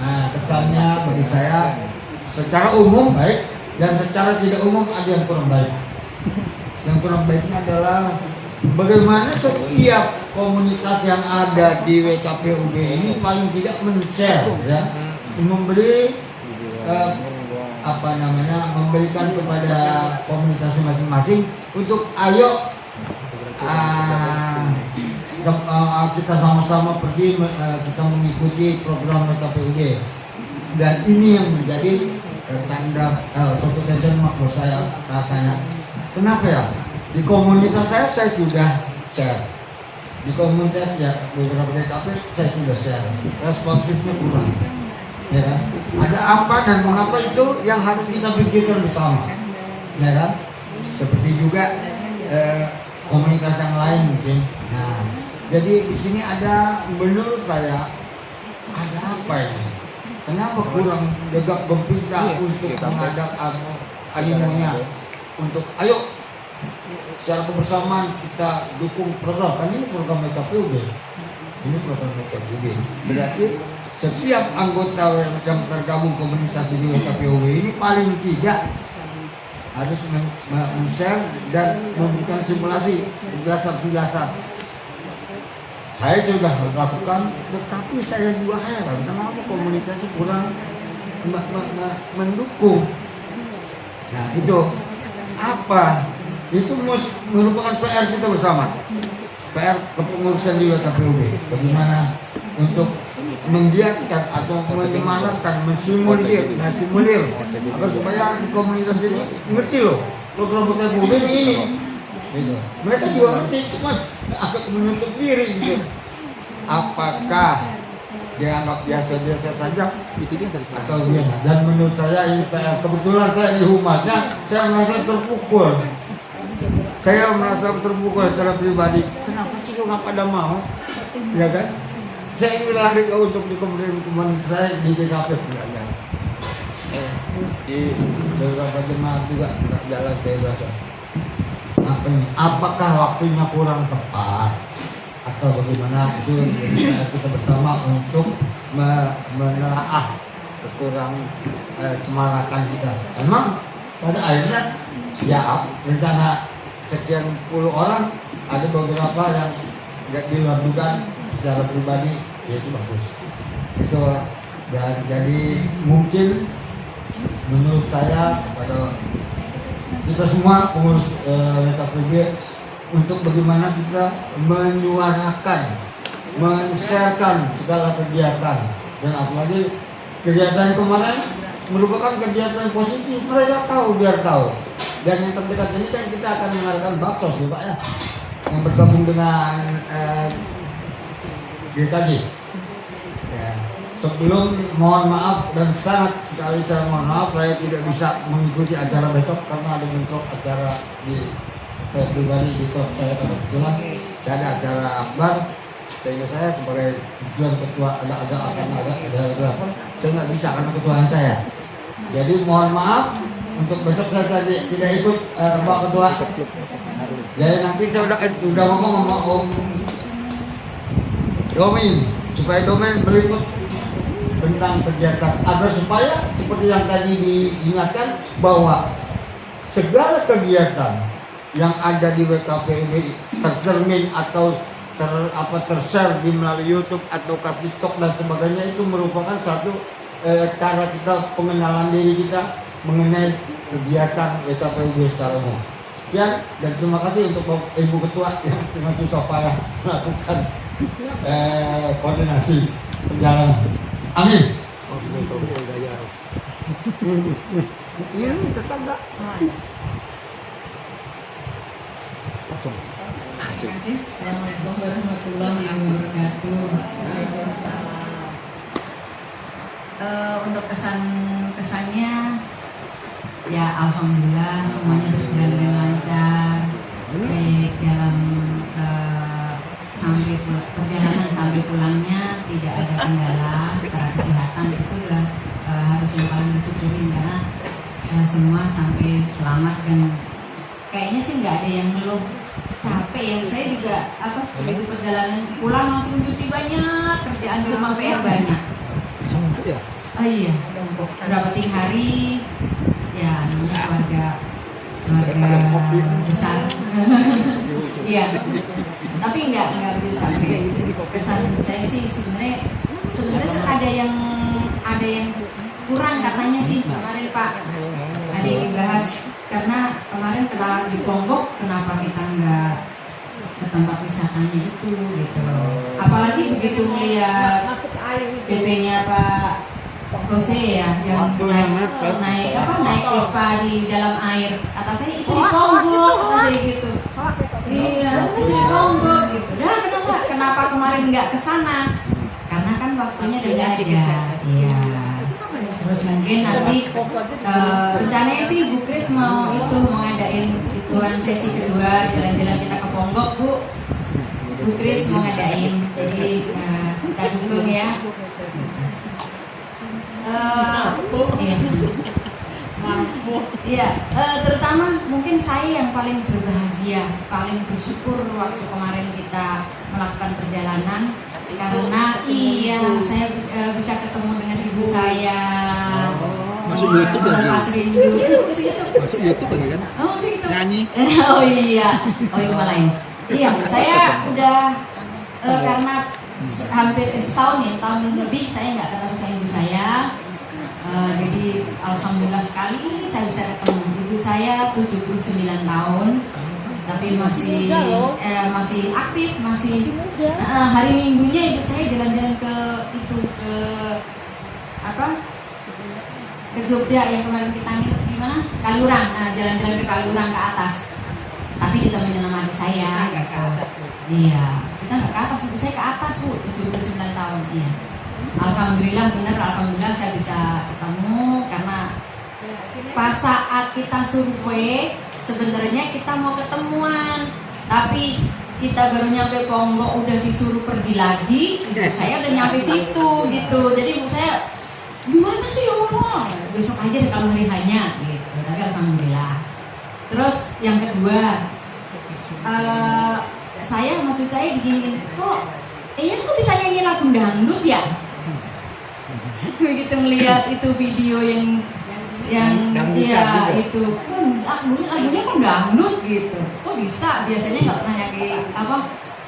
Nah, kesannya bagi saya secara umum baik dan secara tidak umum ada yang kurang baik. Yang kurang baiknya adalah bagaimana setiap komunitas yang ada di WKPUB ini paling tidak men-share, ya, memberi memberikan kepada komunitas masing-masing untuk ayo kita sama-sama pergi kita mengikuti program WKPUB, dan ini yang menjadi tanda suatu kesenangan buat saya rasanya. Kenapa ya? Di komunitas saya sudah share, di komunitas ya beberapa TKP saya sudah share, responsifnya kurang, ya kan? Ada apa dan mengapa itu yang harus kita pikirkan bersama, ya kan? Seperti juga komunitas yang lain mungkin. Nah, jadi di sini ada, menurut saya ada apa ini? Kenapa kurang gegap gempita untuk menghadap animonya untuk ayo secara kebersamaan kita dukung program, kan ini program WKPUB, ini program WKPUB. Berarti setiap anggota yang tergabung komunitas di WKPUB ini paling tidak harus men-share dan memberikan simulasi penjelasan-penjelasan. Saya sudah melakukan, tetapi saya juga heran kenapa komunitas itu kurang mendukung. Nah itu apa? Itu merupakan PR kita bersama, PR kepengurusan di WKPUB. Bagaimana untuk menggiatkan atau menyemangatkan, menstimulir agar supaya di komunitas ini ngerti loh program WKPUB ini. Gitu. Mereka juga ngerti, cuma agak menutup diri gitu. Apakah dianggap biasa-biasa saja atau dia? Dan menurut saya ini PR. Kebetulan saya di humasnya, saya merasa terpukul. Saya merasa terpukul secara pribadi. Kenapa sih kok nggak pada mau? Ya kan? Saya ingin lari untuk di komunitas saya di DKP ya. Di beberapa jemaat juga nggak jalan, saya rasa. Apakah waktunya kurang tepat atau bagaimana? Itu kita bersama untuk menelaah kekurang semarakan kita. Memang pada akhirnya ya rencana sekian puluh orang ada beberapa yang nggak di luar dugaan secara pribadi, ya itu bagus. Itu dan jadi mungkin menurut saya pada kita semua pengurus WKPUB untuk bagaimana kita menyuarakan, men-sharekan segala kegiatan, dan apalagi kegiatan kemarin merupakan kegiatan positif, mereka tahu biar tahu. Dan yang terdekat ini kan kita akan mengadakan baksos ya Pak ya, yang bergabung dengan GKJ. Ya. Sebelum mohon maaf dan sangat sekali saya mohon maaf saya tidak bisa mengikuti acara besok karena ada bentrok acara di saya pribadi di klub saya kebetulan saya ada acara akbar, sehingga saya sebagai ketua ada saya nggak bisa karena ketuaan saya. Jadi mohon maaf untuk besok saya tidak ikut Pak Ketua. Jadi nanti saya udah ngomong sama Om Domen supaya Domen berikut tentang kegiatan agar supaya seperti yang tadi diingatkan bahwa segala kegiatan yang ada di WKPUB tercermin atau tershare di melalui YouTube atau TikTok dan sebagainya itu merupakan satu cara kita pengenalan diri kita mengenai kegiatan WKPUB secara umum. Sekian dan terima kasih untuk Ibu Ketua yang dengan susah payah melakukan koordinasi perjalanan. Amin. Ini tetangga. Terima kasih. Assalamualaikum warahmatullahi wabarakatuh. Untuk kesannya ya alhamdulillah semuanya berjalan dengan lancar, baik dalam perjalanan sampai pulangnya tidak ada kendala secara kesehatan. Itu udah harus yang paling disyukurin karena semua sampai selamat dan kayaknya sih nggak ada yang ngeluh capek ya. Saya juga begitu perjalanan pulang langsung cuci banyak, kerjaan di rumah PR banyak. Iya, berapa hari ya namanya keluarga besar. Iya, tapi nggak begitu capek. Kesan saya sih sebenarnya ada yang kurang katanya sih kemarin Pak. Ada yang dibahas karena kemarin telah di Ponggok, kenapa kita nggak ke tempat wisatanya itu gitu. Apalagi begitu melihat PP-nya Pak Jose ya yang naik Vespa di dalam air. Kata saya itu di Ponggok, kata saya gitu. Iya, itu di Ponggok gitu. Dah kenapa kemarin nggak ke sana? Karena kan waktunya udah nggak ada. Iya. Terus mungkin nanti rencananya sih Bu Kris mau ngadain ituan sesi kedua jalan-jalan kita ke Ponggok Bu Kris mau ngadain, jadi kita dukung ya. Iya, terutama mungkin saya yang paling berbahagia, paling bersyukur waktu kemarin kita melakukan perjalanan karena saya bisa ketemu dengan ibu saya. Masuk YouTube lagi. Pas rindu. Masuk YouTube lagi kan? Oh, masuk YouTube. Nyanyi. Oh iya lain. Iya, saya udah karena hampir setahun lebih saya nggak ketemu sama ibu saya. Jadi alhamdulillah sekali saya bisa ketemu ibu saya 79 tahun. Tapi masih aktif, hari Minggunya ibu saya jalan-jalan ke Jogja yang kemarin kita di mana? Kaliurang. Jalan-jalan ke Kaliurang ke atas. Tapi ditemenin sama adik saya gitu. Iya, kita nggak ke atas, ibu saya ke atas Bu, 79 tahun. Iya. Alhamdulillah saya bisa ketemu karena pas saat kita survei sebenarnya kita mau ketemuan, tapi kita baru nyampe Ponggok udah disuruh pergi lagi. Ibu saya udah nyampe situ gitu. Jadi ibu saya gimana sih ya Allah? Besok aja deh kalau hari hanya gitu. Tapi alhamdulillah. Terus yang kedua, saya sama cucu saya begini, kok bisa nyanyi lagu dangdut ya? Begitu melihat itu video yang ya itu lagunya kok dangdut gitu, kok bisa? Biasanya nggak pernah nyanyi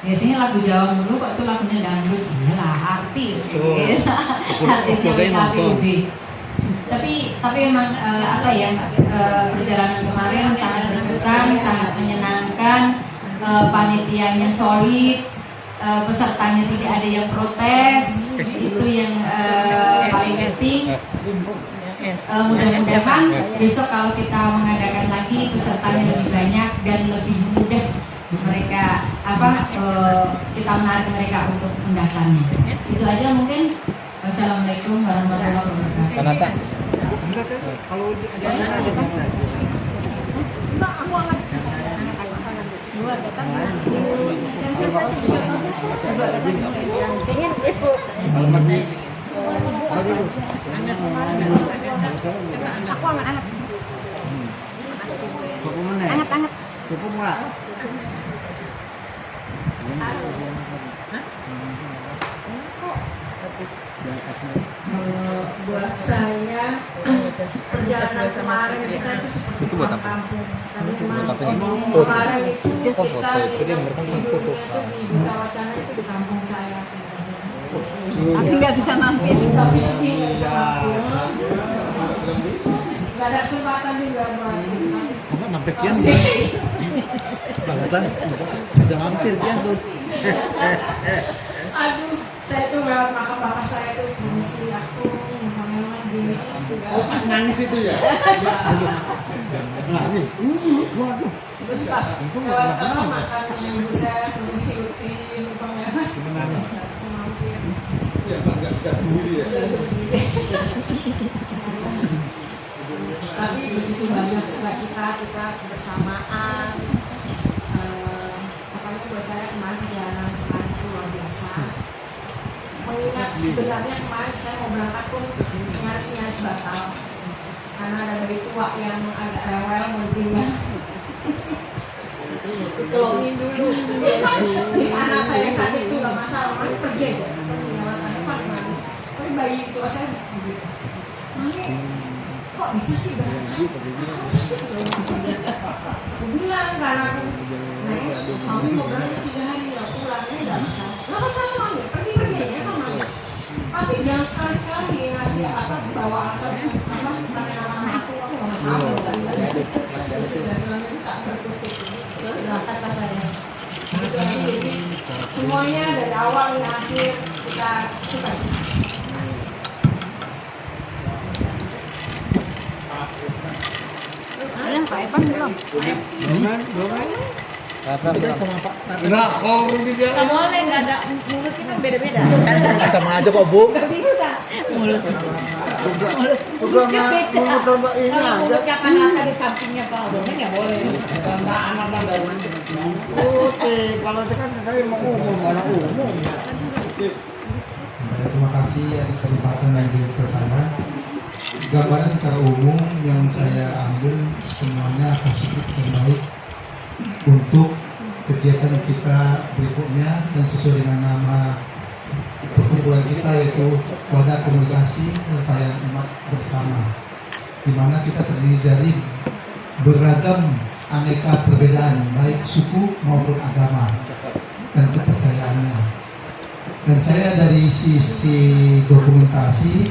biasanya lagu Jawa mulu, kok itu lagunya dangdut. Iyalah artis artisnya WKPB. Tapi memang perjalanan kemarin sangat berkesan, sangat menyenangkan. Panitianya solid, pesertanya tidak ada yang protes, itu yang paling penting. Mudah-mudahan besok kalau kita mengadakan lagi pesertanya lebih banyak dan lebih mudah mereka kita menarik mereka untuk mendaftarnya. Itu aja mungkin. Wassalamualaikum warahmatullahi wabarakatuh. Kalau Anget-anget. Cukup nggak? Buat saya perjalanan kemarin kita itu seperti pulang kampung. Karena kemarin itu kita tidurnya itu di Duta Wacana itu di kampung saya sebenarnya. Tapi nggak bisa mampir. Tapi sedih nggak bisa mampir. Nggak ada kesempatan juga buat ini. Enggak mampir kian. Bangetan. Bisa mampir kian tuh. Aduh, saya tuh lewat makam bapak saya tuh permisi aku memang di. Oh pas nangis itu ya? Nangis. Waduh. Terus pas lewat apa makannya ibu saya permisi utin umpamanya nggak bisa mampir. Ya pas nggak bisa sendiri ya. Nggak sendiri. Tapi begitu banyak sukacita kita bersamaan. Makanya buat saya kemarin perjalanan kemarin itu luar biasa. Mengingat sebenarnya kemarin saya mau berangkat pun nyaris batal karena ada bayi tua yang agak rewel mau ditinggal. Tolongin dulu. Jadi anak saya yang sakit itu nggak masalah, mami pergi aja, pergi nggak masalah, Evan mami. Tapi bayi tua saya begitu, mami kok bisa sih berangkat? Aku sakit loh. Aku bilang karena aku, Neng, mami mau berangkat 3 hari, lah pulangnya nggak masalah. Nggak masalah mami, pergi aja, Evan mami. Tapi jangan sekali-sekali ngasih apa bawa alasan apa pakai nama aku nggak masalah. Ya sudah, selama ini tak berkutik. Berangkatlah saya. Itu aja, jadi semuanya dari awal hingga akhir kita suka. Saya Pak Evan belum. Enggak, kau juga. Nggak boleh, nggak ada mulut kita beda-beda. Sama aja kok Bu. Nggak bisa. Mulut. Sudah mulut ini Kalau aja. mulutnya kanata di sampingnya Pak Abang nggak boleh. Oke, kalau sekarang saya mau umum, malah umum. Terima kasih atas kesempatan yang diberikan ke saya. Gambaran secara umum yang saya ambil semuanya positif dan baik untuk kegiatan kita berikutnya dan sesuai dengan nama perkumpulan kita yaitu Wadah Komunikasi dan Pelayanan Umat Bersama, di mana kita terdiri dari beragam aneka perbedaan baik suku maupun agama dan kepercayaannya. Dan saya dari sisi dokumentasi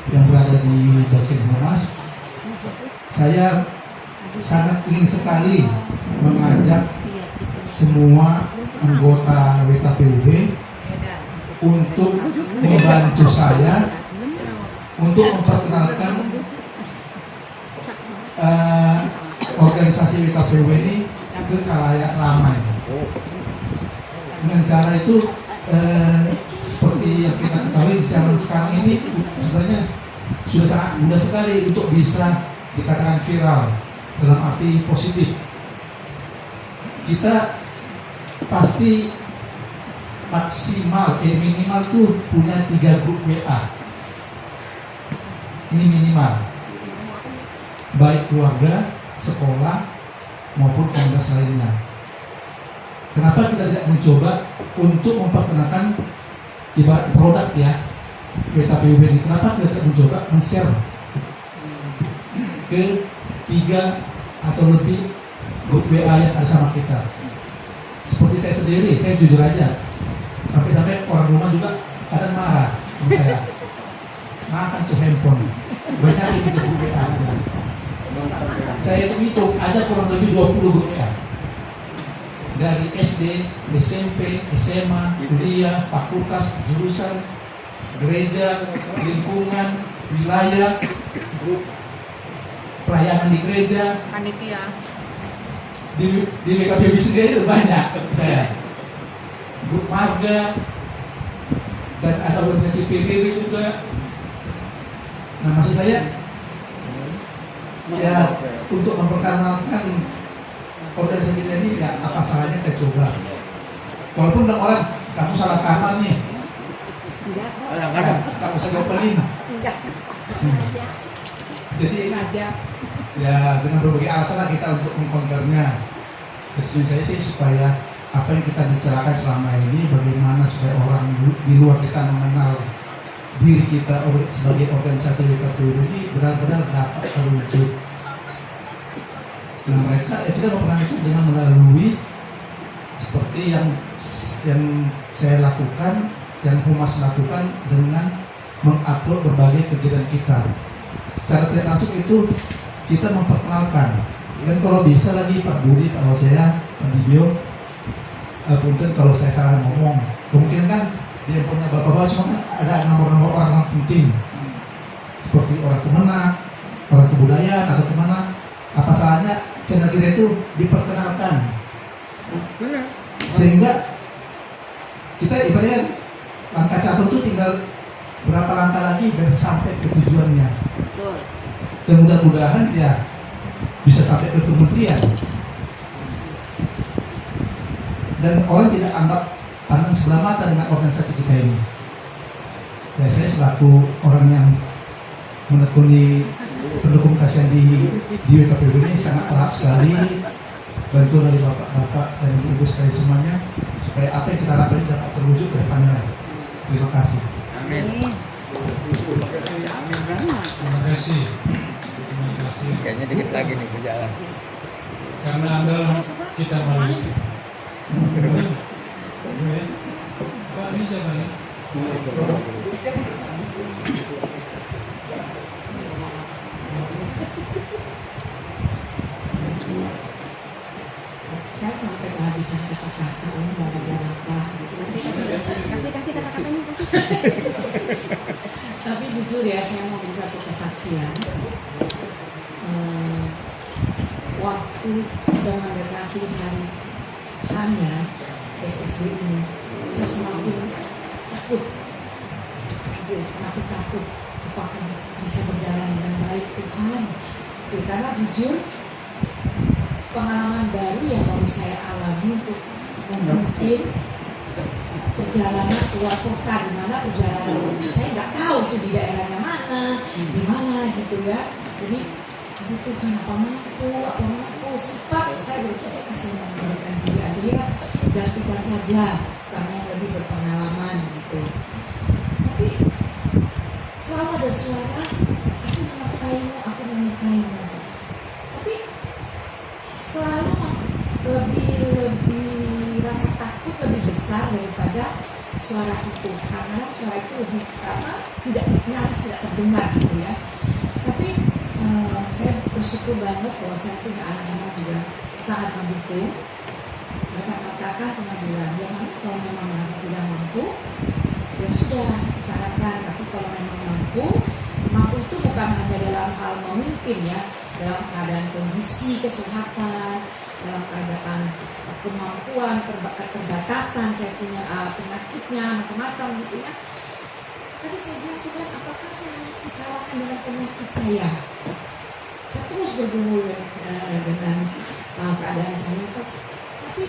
yang berada di Bakin Humas, saya sangat ingin sekali mengajak semua anggota WKPUB untuk membantu saya untuk memperkenalkan organisasi WKPUB ini ke khalayak ramai. Dengan cara itu seperti yang kita ketahui zaman sekarang ini sebenarnya sudah sangat mudah sekali untuk bisa dikatakan viral dalam arti positif. Kita pasti maksimal, minimal tuh punya 3 grup WA. Ini minimal. Baik keluarga, sekolah, maupun komunitas lainnya. Kenapa kita tidak mencoba untuk memperkenalkan ibarat produk ya WKPUB ini? Kenapa kita tidak mencoba men-share ke 3 atau lebih grup WA yang ada sama kita? Seperti saya sendiri, saya jujur aja, sampai-sampai orang rumah juga kadang marah sama saya. Makan tuh handphone, banyak itu grup WA. Saya hitung ada kurang lebih 20 grup WA. Dari SD, SMP, SMA, kuliah, fakultas, jurusan, gereja, lingkungan, wilayah, pelayanan di gereja, Panitia. di WKPUB sendiri itu banyak saya. Grup marga dan ada organisasi PBB juga. Nah, maksud saya ya untuk memperkenalkan organisasi kita ini ya apa salahnya kita coba. Walaupun ada orang kamu salah kamar nih, kamu usah opening. Jadi ya dengan berbagai alasan lah kita untuk mengkonternya. Tujuan saya sih supaya apa yang kita bicarakan selama ini bagaimana supaya orang di luar kita mengenal diri kita sebagai organisasi WKPUB ini benar-benar dapat terwujud. Nah mereka kita melakukan itu dengan melalui seperti yang saya lakukan, yang Humas lakukan dengan mengupload berbagai kegiatan kita. Secara tidak langsung itu kita memperkenalkan. Dan kalau bisa lagi Pak Budi, Pak Hosea, Pak Dibio, punten kalau saya salah ngomong, kemungkinan kan di handphonenya Bapak-Bapak cuma ada nomor-nomor orang penting seperti orang Kemenak, orang kebudayaan atau kemana. Apa salahnya channel kita itu diperkenalkan Sehingga kita ibaratnya langkah catur itu tinggal berapa langkah lagi biar sampai ke tujuannya. Dan mudah-mudahan ya bisa sampai ke kementerian. Dan orang tidak anggap pandang sebelah mata dengan organisasi kita ini. Ya, saya selaku orang yang menekuni pendokumentasian di WKPB ini sangat harap sekali bantuan dari bapak-bapak dan ibu sekalian semuanya supaya apa yang kita harapkan dapat terwujud ke depannya. Terima kasih. Amin. Terima kasih. Kayaknya dikit lagi nih berjalan. Karena adalah kita balik. Pak bisa balik. Saya sampai kehabisan kata-kata, mau ngomong apa gitu. Kasih kata-katanya, kasih. Tapi jujur ya, saya mau beri satu kesaksian. Waktu sudah mendekati hari hanya SSB ini, saya semakin takut. Semakin takut apakah bisa berjalan dengan baik Tuhan. Karena jujur pengalaman baru yang baru saya alami untuk memimpin perjalanan keluar kota, di mana perjalanan ini saya nggak tahu itu di daerahnya mana, di mana gitu ya. Jadi aduh Tuhan, apa mampu sempat saya berpikir saya memberikan diri aja ya, gantikan saja sama yang lebih berpengalaman gitu. Tapi selalu ada suara, aku menyertaimu. Tapi selalu lebih rasa takut lebih besar daripada suara itu, karena suara itu lebih nyaris tidak terdengar gitu ya. Tapi saya bersyukur banget bahwa saya punya anak-anak juga sangat mendukung. Mereka katakan cuma bilang, ya mami kalau memang merasa tidak mampu, ya sudah utarakan. Tapi kalau memang mampu itu bukan hanya dalam hal memimpin ya, dalam keadaan kondisi kesehatan, dalam keadaan kemampuan, keterbatasan, saya punya penyakitnya macam-macam gitu ya. Tapi saya bilang, Tuhan, apakah saya harus dikalahkan dengan penyakit saya? Saya terus bergumul dengan keadaan saya. Tapi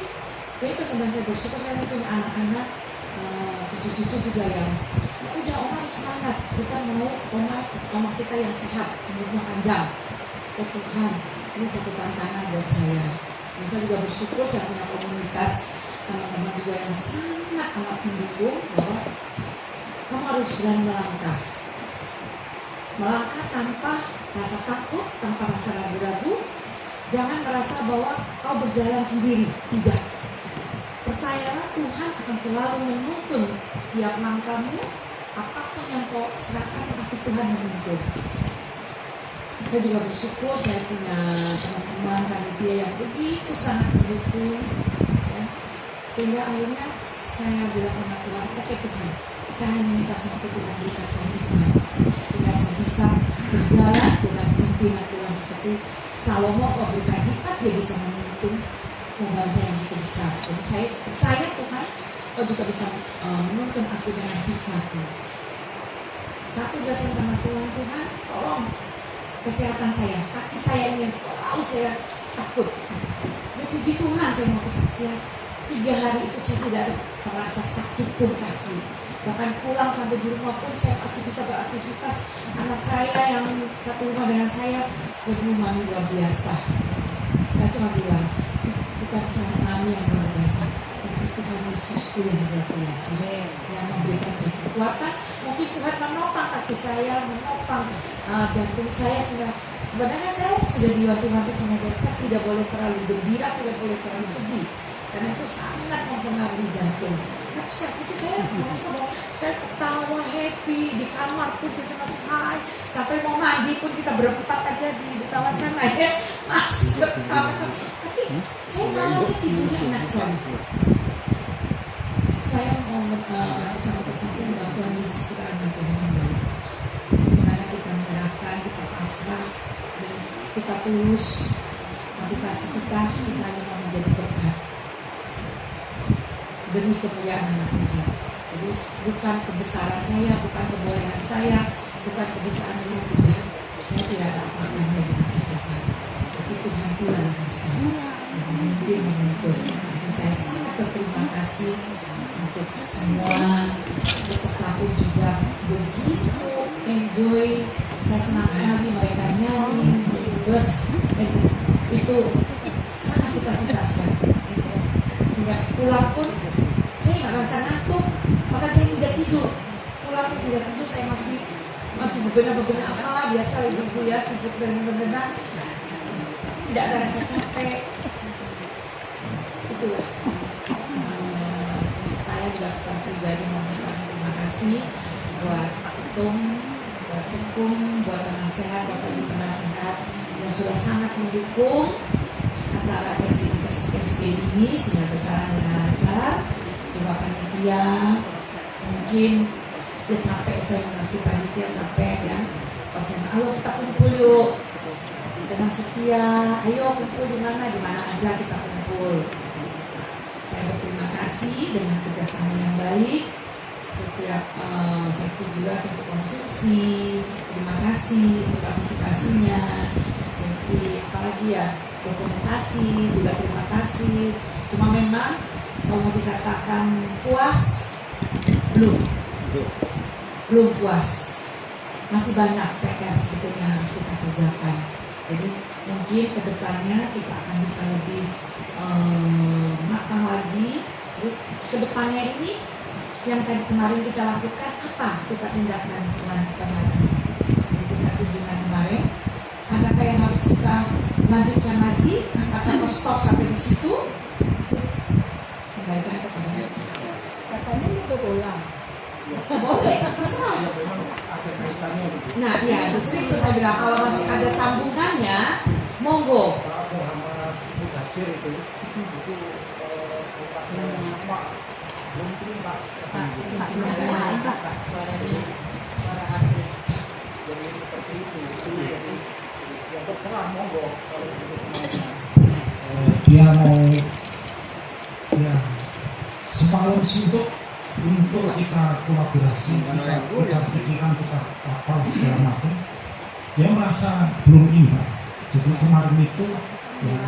ya itu sebenarnya saya bersyukur saya punya anak-anak, cucu-cucu juga yang ya udah oma harus semangat, kita mau oma kita yang sehat, umurnya panjang. Oh Tuhan, ini satu tantangan buat saya. Dan saya juga bersyukur saya punya komunitas teman-teman juga yang sangat amat mendukung bahwa kamu harus berani melangkah tanpa rasa takut, tanpa rasa ragu-ragu. Jangan merasa bahwa kau berjalan sendiri, tidak. Percayalah Tuhan akan selalu menuntun tiap langkahmu. Apapun yang kau serahkan pasti Tuhan menuntun. Saya juga bersyukur saya punya teman-teman panitia yang begitu sangat mendukung ya. Sehingga akhirnya saya bilang sama Tuhan, oke Tuhan, saya hanya minta satu, Tuhan berikan saya hikmat sehingga saya bisa berjalan dengan pimpinan Tuhan seperti Salomo. Kau berikan hikmat, dia bisa memimpin semua bangsa yang begitu besar. Jadi saya percaya Tuhan, kau juga bisa menuntun aku dengan hikmat-Mu. Satu dosen sama Tuhan, Tuhan tolong kesehatan saya, kaki saya ini selalu saya takut. Ya, puji Tuhan saya mau kesaksian, 3 hari itu saya tidak merasa sakit pun kaki. Bahkan pulang sampai di rumah pun saya masih bisa beraktivitas. Anak saya yang satu rumah dengan saya mami luar biasa. Saya cuma bilang, bukan saya mami yang luar biasa, tapi Tuhan Yesusku yang luar biasa, yang memberikan saya kekuatan. Mungkin Tuhan menopang kaki saya, menopang jantung saya. Sebenarnya saya sudah diwanti-wanti sama dokter, tidak boleh terlalu gembira, tidak boleh terlalu sedih, karena itu sangat mempengaruhi jantung. Tapi saat itu saya merasa bahwa saya ketawa, happy, di kamar pun kita masih high, sampai mau mandi pun kita berempat aja di taman sana ya, masih berketawa. Tapi saya malah tidurnya enak sekali. Saya mau bersama kesaksian bahwa Tuhan Yesus adalah Tuhan yang baik. Dimana kita menyerahkan, kita pasrah, dan kita tulus, motivasi kita hanya mau menjadi berkat. demi kemuliaan nama Tuhan. Jadi bukan kebesaran saya, bukan kebolehan saya, bukan kebesaran saya, tidak. Saya tidak ada apa-apanya di mata Tuhan. Tapi Tuhan pula yang besar, yang memimpin, menuntun. Dan saya sangat berterima kasih untuk semua peserta pun juga begitu enjoy. Saya senang sekali mereka nyanyi, bus, itu sangat cita-cita sekali. Sehingga pulang pun saya nggak merasa ngantuk, bahkan saya tidak tidur. Pulang saya tidak tidur, saya masih bebenah-bebenah apalah biasa ibu-ibu ya, sibuk bebenah, tidak ada rasa capek. Itulah. Saya juga secara pribadi mengucapkan terima kasih buat Pak Ketum, buat Sekum, buat penasehat, Bapak Ibu penasehat yang sudah sangat mendukung acara SB ini sehingga berjalan dengan lancar. Coba panitia mungkin dia capek, saya mengerti panitia capek ya. Pasien, ayo kita kumpul yuk dengan setia, ayo kumpul di mana aja kita kumpul. Saya berterima kasih dengan kerjasama yang baik. Setiap seksi juga seksi konsumsi, terima kasih untuk partisipasinya. Seksi apalagi ya, dokumentasi juga terima kasih. Cuma memang mau dikatakan puas, belum puas. Masih banyak PR sebetulnya harus kita kerjakan. Jadi mungkin kedepannya kita akan bisa lebih matang lagi. Terus kedepannya ini yang tadi kemarin kita lakukan apa kita tindak lanjutkan lagi. Jadi kita kunjungan kemarin, adakah yang harus kita lanjutkan lagi atau stop sampai di situ? Kembalikan kepada Katanya itu pulang. boleh, terserah. Nah ya justru itu saya bilang kalau masih ada sambungannya, monggo. Dia mau ya semalam suntuk untuk kita kolaborasi, kita tukar pikiran, tukar apa segala macam. Dia merasa belum imbang. Jadi kemarin itu ya,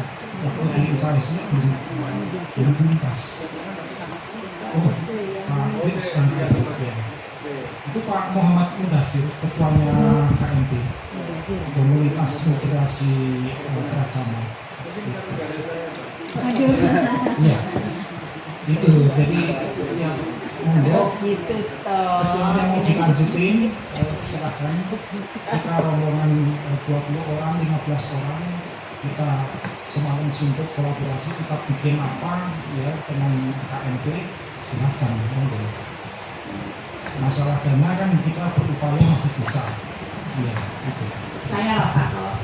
waktu di UKS belum tuntas. Oh, Pak Ois dan ya. Itu Pak Muhammad Mudasir, ketuanya KMT, Komunitas Moderasi Keragaman. Iya, itu jadi ya monggo ketuanya mau dilanjutin, silakan. Kita rombongan 20 orang, 15 orang, kita semalam suntuk kolaborasi, kita bikin apa ya dengan KMP, silakan monggo. Masalah dana kan kita berupaya masih bisa, ya itu. Saya lah Pak, kalau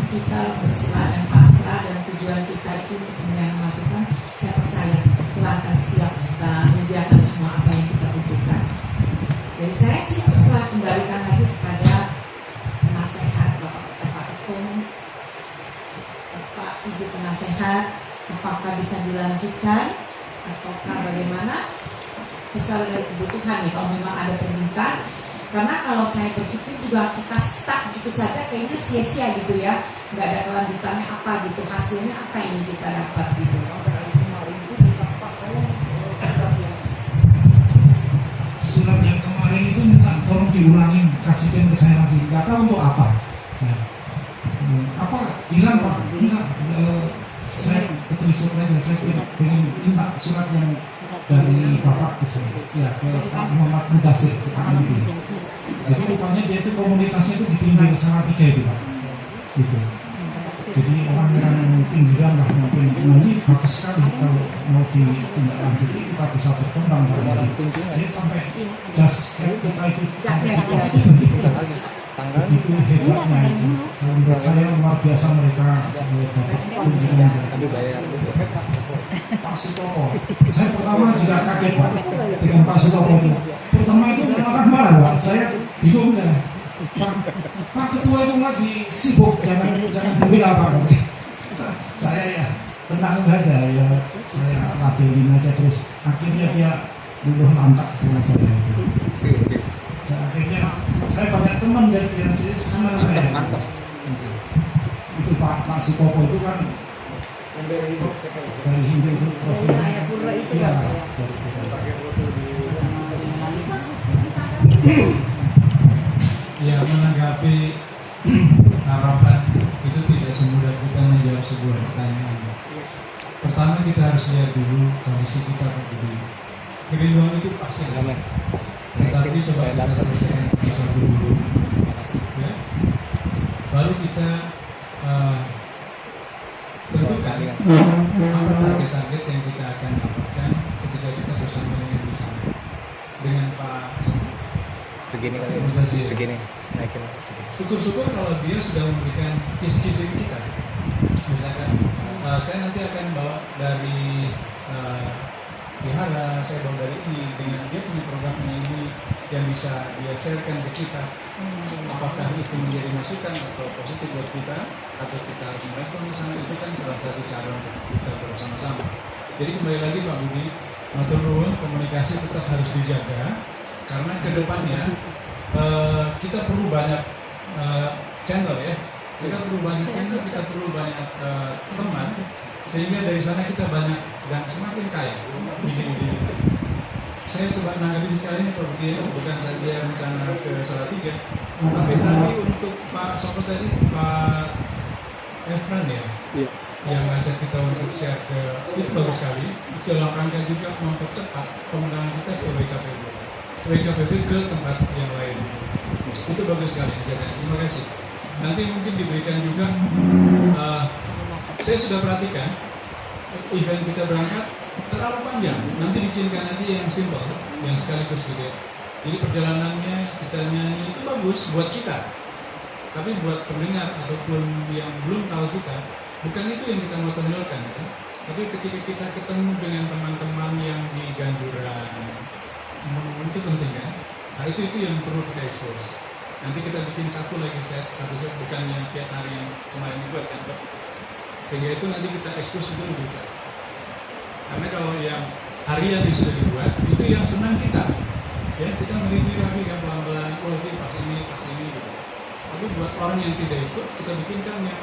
kita berserah dan pasrah dan tujuan kita itu untuk menyelamatkan Tuhan, saya percaya Tuhan akan siap menyediakan semua apa yang kita butuhkan. Jadi saya sih berserah, kembalikan lagi kepada penasehat Bapak Ketum, Bapak Ibu penasehat, apakah bisa dilanjutkan ataukah bagaimana, terserah dari kebutuhan ya kalau memang ada permintaan. Karena kalau saya berpikir juga kita stuck gitu saja kayaknya sia-sia gitu ya, nggak ada kelanjutannya apa gitu, hasilnya apa yang kita dapat gitu. Surat yang kemarin itu minta tolong diulangin, kasihkan ke saya lagi, nggak tahu untuk apa. Saya apa hilang Pak? Enggak, saya ketemu suratnya, saya pengen minta surat yang dari Bapak ke saya, ya ke Pak Muhammad Mudasir, ke Pak MD. Jadi rupanya dia itu komunitasnya itu di pinggir Salatiga itu Pak, gitu. Jadi orang yang pinggiran lah mungkin. Nah ini bagus sekali kalau mau ditindaklanjuti, kita bisa berkembang. Dia sampai jas kita itu sampai di pos ini. Begitu hebatnya itu. Kalau menurut saya luar biasa mereka dapat kunjungan. Pak Sutopo, saya pertama juga kaget Pak dengan Pak Sutopo itu. Pertama itu marah-marah Pak, saya bingung ya. Pak Ketua itu lagi sibuk, jangan bilang apa. Saya ya tenang saja ya, saya ladenin aja terus akhirnya dia luluh lantak sama saya itu. Akhirnya saya banyak teman jadi yang senang saya. Itu Pak Sikopo itu kan dari Hindu itu profilnya iya Ya, menanggapi harapan itu tidak semudah kita menjawab sebuah pertanyaan. Pertama kita harus lihat dulu kondisi kita berdiri. Kerinduan itu pasti ada. Tetapi coba kita selesaikan satu dulu. Ya. Baru kita tentukan apa target-target yang kita akan dapatkan ketika kita bersama dengan di sana. Dengan Pak segini kali segini naikin segini. Syukur-syukur kalau dia sudah memberikan kisi-kisi kita. Misalkan saya nanti akan bawa dari Vihara, saya bawa dari ini dengan dia punya program ini yang bisa dia sharekan ke kita. Apakah itu menjadi masukan atau positif buat kita atau kita harus merespon di sana, itu kan salah satu cara untuk kita bersama-sama. Jadi kembali lagi Pak Budi, matur nuwun, komunikasi tetap harus dijaga karena kedepannya kita perlu banyak channel ya, kita perlu banyak channel, kita perlu banyak teman sehingga dari sana kita banyak dan semakin kaya ide-ide. Saya coba menanggapi sekali nih Pak Budi, bukan saja rencana ke Salatiga, tapi tadi untuk Pak Soko tadi, Pak Efran ya, yang ngajak kita untuk share ke, itu bagus sekali, dalam rangka juga mempercepat pengembangan kita ke WKPB ke tempat yang lain. Itu bagus sekali, terima kasih. Nanti mungkin diberikan juga, saya sudah perhatikan event kita berangkat terlalu panjang, nanti dicinkan aja yang simple, yang sekaligus gitu. Jadi perjalanannya kita nyanyi itu bagus buat kita, tapi buat pendengar ataupun yang belum tahu kita, bukan itu yang kita mau tonjolkan kan? Tapi ketika kita ketemu dengan teman-teman yang di Ganjuran, itu penting kan? Nah itu yang perlu kita expose. Nanti kita bikin satu set, bukan yang tiap hari yang kemarin dibuat kan? Sehingga itu nanti kita expose itu lebih baik. Karena kalau yang harian yang sudah dibuat, itu yang senang kita. Ya, kita mereview lagi kan pelan-pelan, oh ini pas ini gitu. Tapi buat orang yang tidak ikut, kita bikinkan yang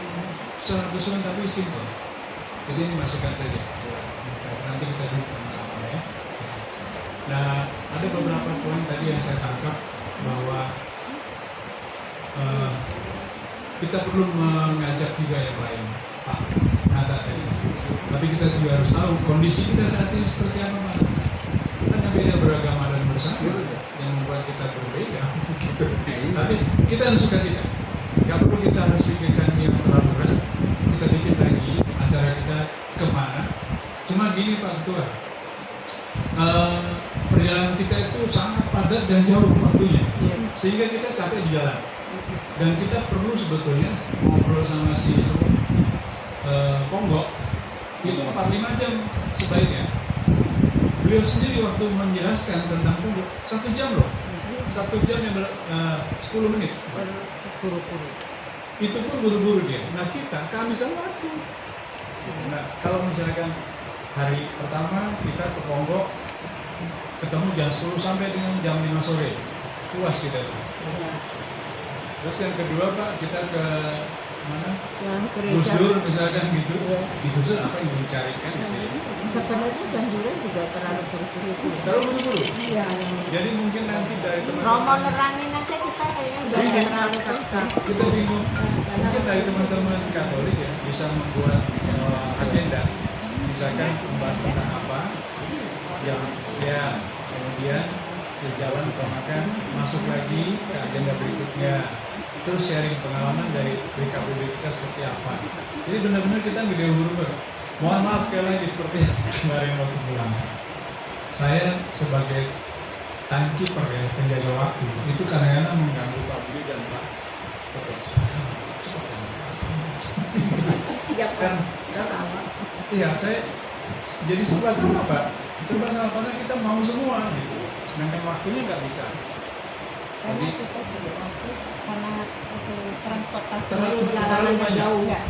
100% tapi simple. Jadi ini masukan saja. Nanti kita duduk sama ya. Nah, ada beberapa poin tadi yang saya tangkap bahwa kita perlu mengajak juga yang lain, Pak Nada tadi. Tapi kita juga harus tahu kondisi kita saat ini seperti apa, Pak. Kan beda beragama dan bersama yang membuat kita berbeda. Gitu. Nanti kita harus sukacita. Gak perlu kita harus pikirkan yang terlalu berat. Kita bikin lagi acara kita kemana. Cuma gini Pak Ketua, perjalanan kita itu sangat padat dan jauh waktunya, sehingga kita capek di jalan. Dan kita perlu sebetulnya ngobrol sama si Ponggok itu 45 jam sebaiknya. Beliau sendiri waktu menjelaskan tentang Ponggok 1 jam loh, 1 jam yang 10 menit. Itu pun buru-buru dia. Nah kita kehabisan waktu. Nah kalau misalkan hari pertama kita ke Ponggok ketemu jam 10 sampai dengan jam 5 sore, puas kita. Terus yang kedua Pak, kita ke mana? Gus Dur misalkan gitu. Di Gus Dur apa yang dicarikan? Sebenarnya Ganjuran juga terlalu buru-buru. Terlalu buru-buru? Iya. Jadi mungkin nanti dari teman-teman Romo nerangin aja kita kayaknya udah terlalu paksa. Kita bingung. Mungkin dari teman-teman Katolik ya bisa membuat agenda. Misalkan membahas tentang apa yang ya kemudian berjalan makan masuk lagi ke agenda berikutnya, terus sharing pengalaman dari BKPB kita seperti apa. Jadi benar-benar kita nggak diubur-ubur. Mohon maaf sekali lagi seperti kemarin waktu pulang, saya sebagai timekeeper ya, penjaga waktu itu kadang-kadang mengganggu Pak Budi dan Pak kan iya saya jadi serba sama Pak, serba sama karena kita mau semua gitu, sedangkan waktunya nggak bisa. Karena kita juga waktu karena transportasi terlalu banyak. jauh ya.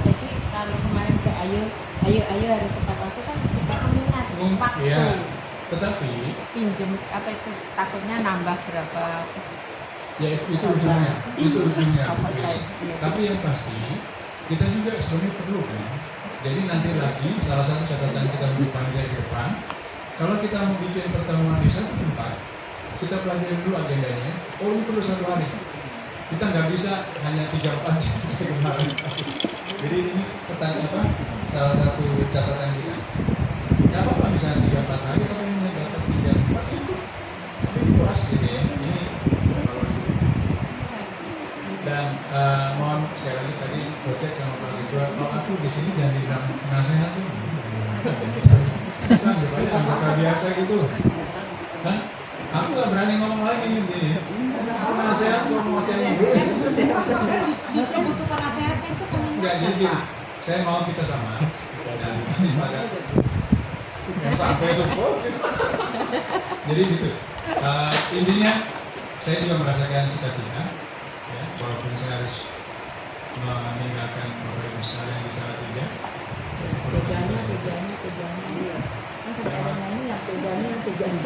Jadi kalau kemarin ke ayo harus tepat waktu kan kita mengingat waktu. Iya. Tetapi Pinjem apa itu takutnya nambah berapa. ya itu ujungnya, Chris. Iya. Tapi yang pasti kita juga sebenarnya perlu kan. Jadi nanti lagi salah satu catatan kita untuk panitia ke depan, kalau kita mau bikin pertemuan di satu tempat, kita pelajari dulu agendanya. Oh, ini perlu 1 hari. Kita nggak bisa hanya 3-4 seperti kemarin. Jadi ini pertanyaan salah satu catatan kita. Nggak apa-apa misalnya 3-4 hari, tapi yang dapat 3-4 cukup. Tapi puas gitu ya. Ini dan mohon sekali lagi tadi gocek sama Pak Ketua, kalau aku di sini jangan dibilang penasehat tuh. Kan banyak anggota biasa gitu. Hah? Aku nggak berani ngomong lagi nih. Penasehat kok mau cengeng dulu. Justru butuh penasehatnya itu Enggak, jadi saya mau kita sama dan ini pada sampai support. Jadi gitu. Intinya saya juga merasakan sukacita. Ya, walaupun saya harus meninggalkan Bapak Ibu sekalian di Salatiga. Teganya. Kan sekarang ini yang teganya.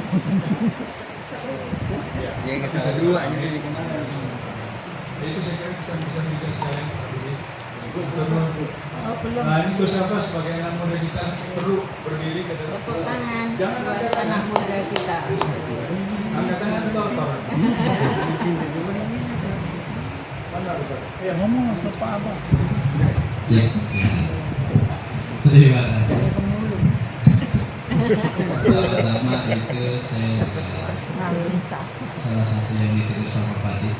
Ya, kita bisa dua jadi kemana? Itu saya kira pesan-pesan juga sekalian Pak Budi. Belum. Nah, ini Gus Safa sebagai anak muda kita perlu berdiri ke depan. Tepuk tangan. Jangan buat angkat anak tangan. muda kita. Angkat tangan kotor. Ya ngomong apa apa. Cek. Terima kasih. Pertama itu saya juga salah satu yang ditegur sama Pak Dik.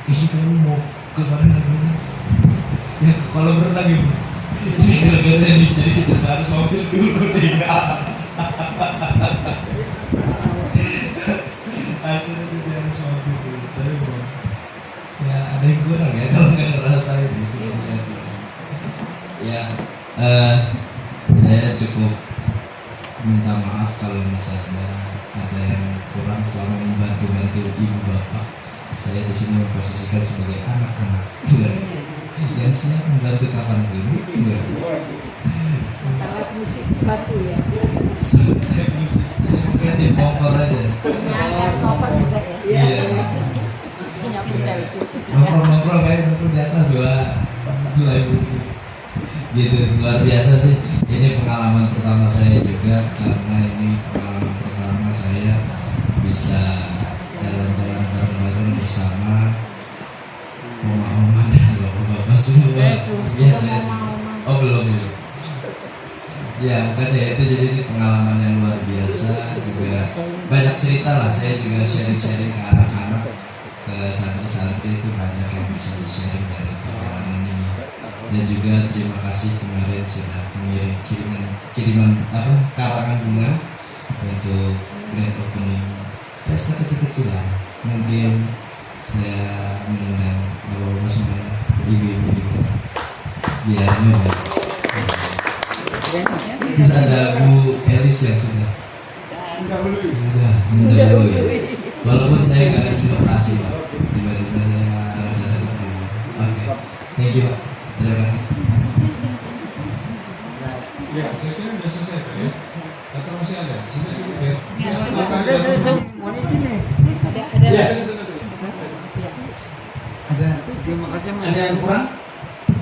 Ini kamu mau kemana lagi? Ya ke kolam renang ibu. Ini gara-gara ini jadi kita harus mampir dulu nih. Akhirnya jadi harus mampir dulu. Tapi ya ada yang kurang ya kalau nggak ngerasain ya cuma lihat dulu. Ya saya cukup minta maaf kalau misalnya ada yang kurang selama membantu ibu bapak. Saya di sini memposisikan sebagai anak-anak yang siap membantu kapanpun. Alat musik batu ya. Sebagai musik, saya bukan di kompor aja. Angkat kompor juga ya. Iya. Punya selfie. Nongkrong kayak nongkrong di atas live musik. Gitu, luar biasa sih. Ini pengalaman pertama saya juga karena ini pengalaman pertama saya bisa jalan-jalan bareng-bareng bersama oma-oma dan bapak-bapak semua. Biasa. Oh belum ya. Ya makanya itu jadi ini pengalaman yang luar biasa, juga banyak cerita lah. Saya juga sharing-sharing ke anak-anak, ke santri-santri itu banyak yang bisa di-sharing dari perjalanan ini. Dan juga terima kasih kemarin sudah mengirim kiriman karangan bunga untuk grand opening pesta kecil-kecilan. Mungkin saya mengundang bapak-bapak semuanya, ibu-ibu juga, biar memang bisa ada Bu Elis yang sudah mendahului. Walaupun saya nggak di lokasi Pak, tiba-tiba saya harus ada ke dulu. Oke, thank you Pak, terima kasih. Ya, saya kira sudah selesai Pak ya. Atau masih ada? Sudah cukup ya? Ada ada yang kurang?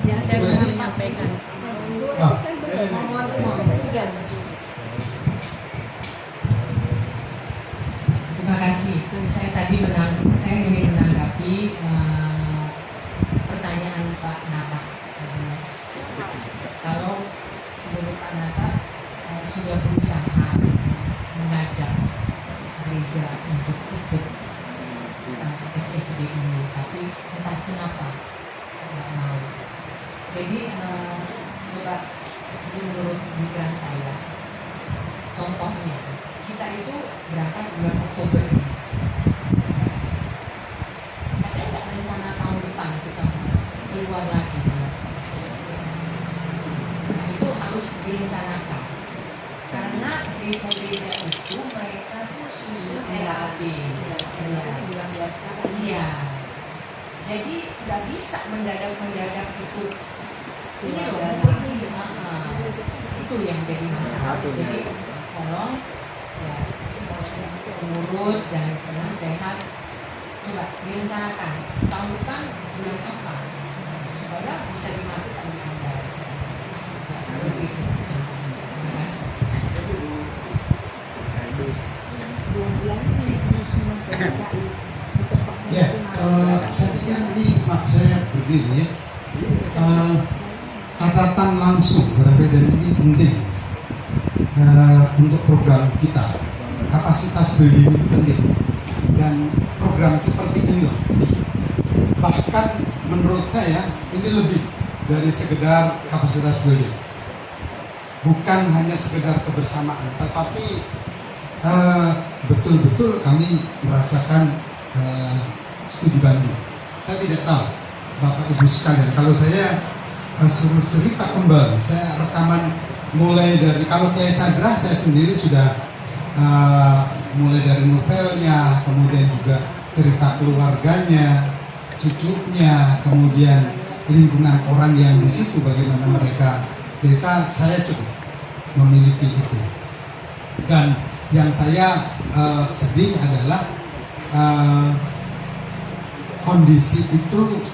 Ya, saya bisa menyampaikan. Terima kasih. Saya ingin menanggapi pertanyaan Pak Nata. Kalau menurut Pak Nata sudah berusaha mengajak gereja untuk ikut SSB ini, tapi entah kenapa nggak mau. Jadi coba ini menurut pemikiran saya, contohnya kita itu berangkat bulan Oktober ini. Ada nggak rencana tahun depan kita keluar lagi? Nah itu harus direncanakan, karena gereja-gereja itu mereka tuh susun RAB. Iya. Jadi nggak bisa mendadak itu ini loh mau pergi, itu yang jadi masalah. Jadi tolong ya pengurus dan penasehat coba direncanakan tahun depan bulan apa supaya bisa dimasukkan di anggaran. Seperti itu contohnya. Terima kasih. Ya, saya pikir ini, maaf saya berdiri ya. Catatan langsung berada dan ini penting untuk program kita. Kapasitas building itu penting dan program seperti inilah. Bahkan menurut saya ini lebih dari sekedar kapasitas building. Bukan hanya sekedar kebersamaan, tetapi betul-betul kami merasakan studi banding. Saya tidak tahu Bapak Ibu sekalian, kalau saya suruh cerita kembali, saya rekaman mulai dari, kalau kayak Sadra saya sendiri sudah mulai dari novelnya, kemudian juga cerita keluarganya, cucunya, kemudian lingkungan orang yang di situ bagaimana mereka cerita, saya cukup memiliki itu. Dan yang saya sedih adalah kondisi itu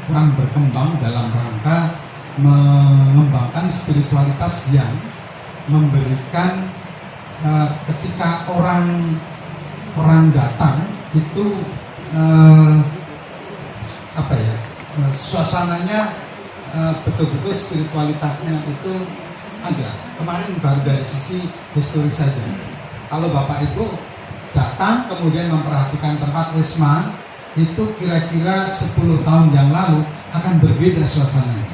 kurang berkembang dalam rangka mengembangkan spiritualitas yang memberikan ketika orang datang itu suasananya betul-betul spiritualitasnya itu ada. Kemarin baru dari sisi historis saja. Kalau Bapak Ibu datang kemudian memperhatikan tempat Wisma itu kira-kira 10 tahun yang lalu akan berbeda suasananya.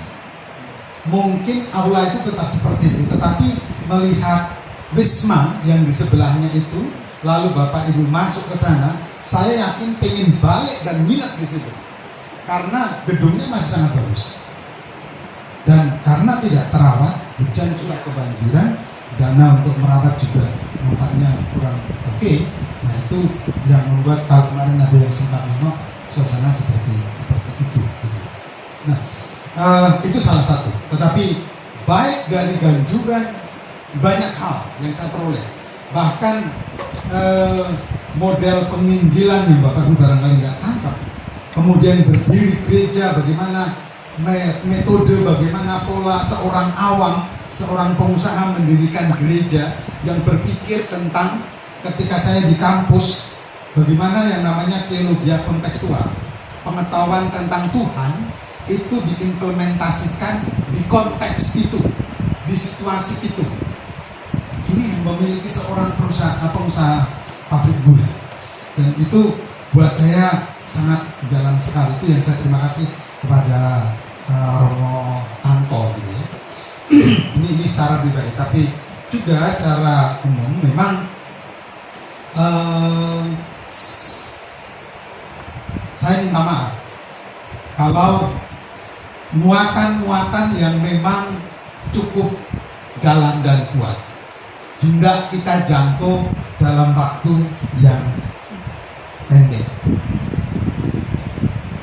Mungkin aula itu tetap seperti itu, tetapi melihat Wisma yang di sebelahnya itu, lalu Bapak Ibu masuk ke sana, saya yakin pengen balik dan minat di situ. Karena gedungnya masih sangat bagus. Dan karena tidak terawat, hujan juga kebanjiran, dana untuk merawat juga nampaknya kurang oke. Nah itu yang membuat kalau kemarin ada yang sempat nengok suasana seperti itu. Nah itu salah satu. Tetapi baik dari Ganjuran banyak hal yang saya peroleh. Bahkan model penginjilan yang Bapak Ibu barangkali nggak tangkap. Kemudian berdiri gereja, bagaimana metode, bagaimana pola seorang awam, seorang pengusaha mendirikan gereja yang berpikir tentang ketika saya di kampus, bagaimana yang namanya teologi kontekstual, pengetahuan tentang Tuhan itu diimplementasikan di konteks itu, di situasi itu. Ini yang memiliki seorang pengusaha pabrik gula, dan itu buat saya sangat dalam sekali. Itu yang saya terima kasih kepada Romo Tanto gitu ya. ini secara pribadi, tapi juga secara umum memang saya minta maaf kalau muatan-muatan yang memang cukup dalam dan kuat hendak kita jangkau dalam waktu yang pendek.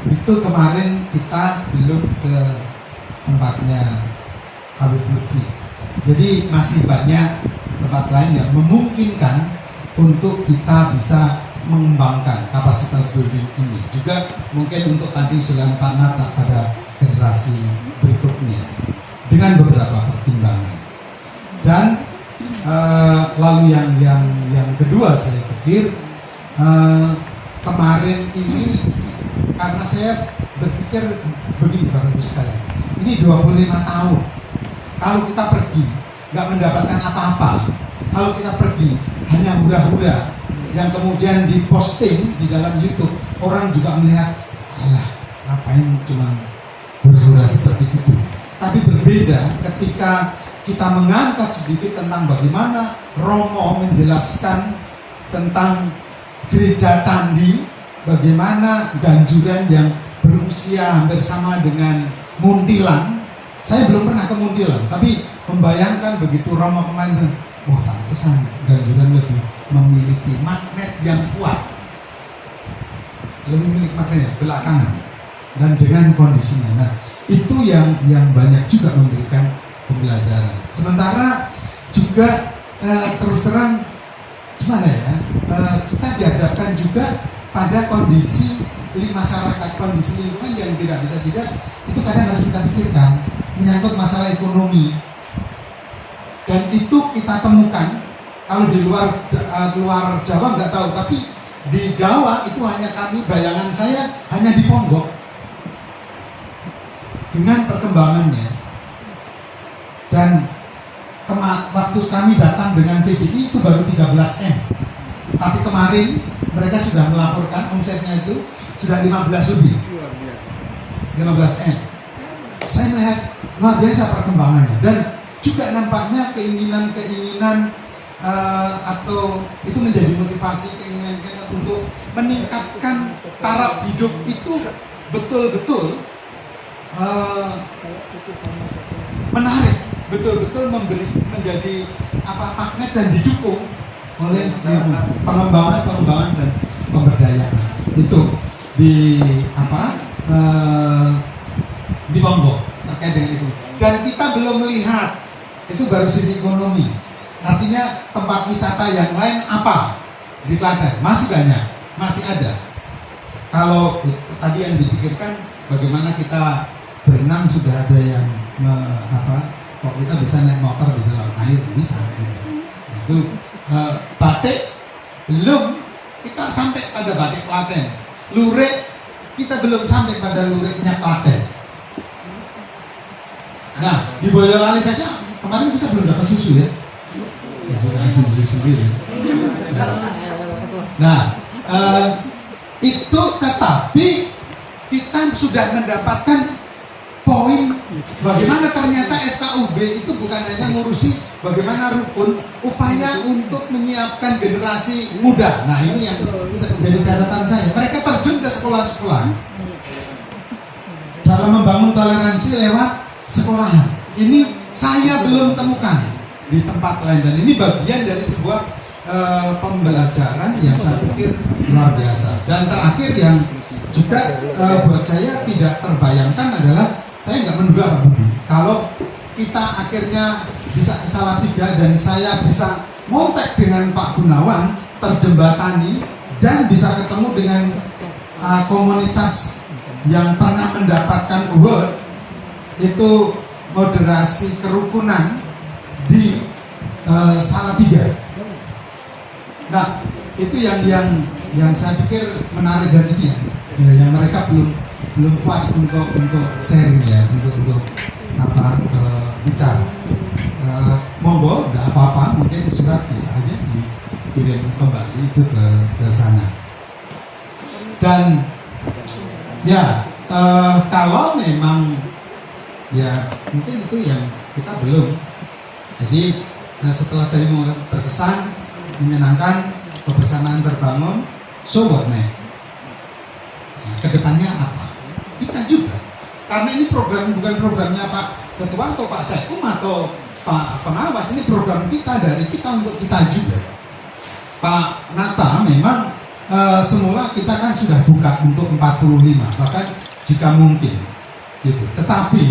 Itu kemarin kita belum ke tempatnya Habib Lutfi. Jadi masih banyak tempat lain yang memungkinkan untuk kita bisa mengembangkan kapasitas building ini. Juga mungkin untuk tadi usulan Pak Nata pada generasi berikutnya dengan beberapa pertimbangan. Dan lalu yang kedua saya pikir kemarin ini karena saya berpikir begini Bapak Ibu sekalian, ini 25 tahun kalau kita pergi nggak mendapatkan apa-apa, kalau kita pergi hanya hura-hura yang kemudian diposting di dalam YouTube, orang juga melihat, alah ngapain cuma hura-hura seperti itu. Tapi berbeda ketika kita mengangkat sedikit tentang bagaimana Romo menjelaskan tentang gereja candi, bagaimana Ganjuran yang berusia hampir sama dengan Muntilan. Saya belum pernah ke Muntilan, tapi membayangkan begitu Romo kemarin, wah pantesan Ganjuran lebih memiliki magnet yang kuat, lebih memiliki magnet belakangan dan dengan kondisinya. Nah, itu yang banyak juga memberikan pembelajaran. Sementara juga terus terang gimana ya, kita dihadapkan juga pada kondisi masyarakat, kondisi lingkungan yang tidak bisa tidak, itu kadang harus kita pikirkan, menyangkut masalah ekonomi. Dan itu kita temukan, kalau di luar Jawa nggak tahu, tapi di Jawa itu hanya kami, bayangan saya hanya di Ponggok dengan perkembangannya. Dan waktu kami datang dengan PBI itu baru 13 M, tapi kemarin mereka sudah melaporkan omsetnya itu sudah 15 lebih, 15 M. Saya melihat luar biasa perkembangannya, dan juga nampaknya keinginan atau itu menjadi motivasi, keinginan untuk meningkatkan taraf hidup itu betul-betul menarik, betul-betul menjadi magnet dan didukung oleh pengembangan dan pemberdayaan itu di di Ponggok terkait dengan itu. Dan kita belum melihat, itu baru sisi ekonomi. Artinya tempat wisata yang lain apa di Klaten masih banyak, masih ada. Kalau tadi yang dipikirkan bagaimana kita berenang, sudah ada yang kok kita bisa naik motor di dalam air, bisa gitu. Itu batik belum kita sampai pada batik Klaten, lurik kita belum sampai pada luriknya Klaten. Nah di Boyolali saja kemarin kita belum dapat susu ya, susu sendiri. Nah itu, tetapi kita sudah mendapatkan poin bagaimana ternyata FKUB itu bukan hanya ngurusi bagaimana rukun, upaya untuk menyiapkan generasi muda. Nah ini yang jadi catatan saya. Mereka terjun ke sekolah-sekolah dalam membangun toleransi lewat sekolahan. Ini saya belum temukan di tempat lain, dan ini bagian dari sebuah pembelajaran yang saya pikir luar biasa. Dan terakhir yang juga buat saya tidak terbayangkan adalah, saya nggak menduga Pak Budi, kalau kita akhirnya bisa ke Salatiga dan saya bisa kontak dengan Pak Gunawan, terjembatani dan bisa ketemu dengan komunitas yang pernah mendapatkan award itu moderasi kerukunan di Salatiga. Nah itu yang saya pikir menarik, dan itu yang mereka belum puas untuk sharing ya, untuk bicara. Monggo, tidak apa-apa, mungkin surat bisa aja dikirim kembali itu ke sana. Dan ya kalau memang ya mungkin itu yang kita belum. Jadi setelah tadi terkesan menyenangkan, kebersamaan terbangun, so what next? Kedepannya apa? Kita juga, karena ini program bukan programnya Pak Ketua atau Pak Sekum atau Pak Pengawas, ini program kita, dari kita untuk kita juga. Pak Nata memang semula kita kan sudah buka untuk 45, bahkan jika mungkin gitu. Tetapi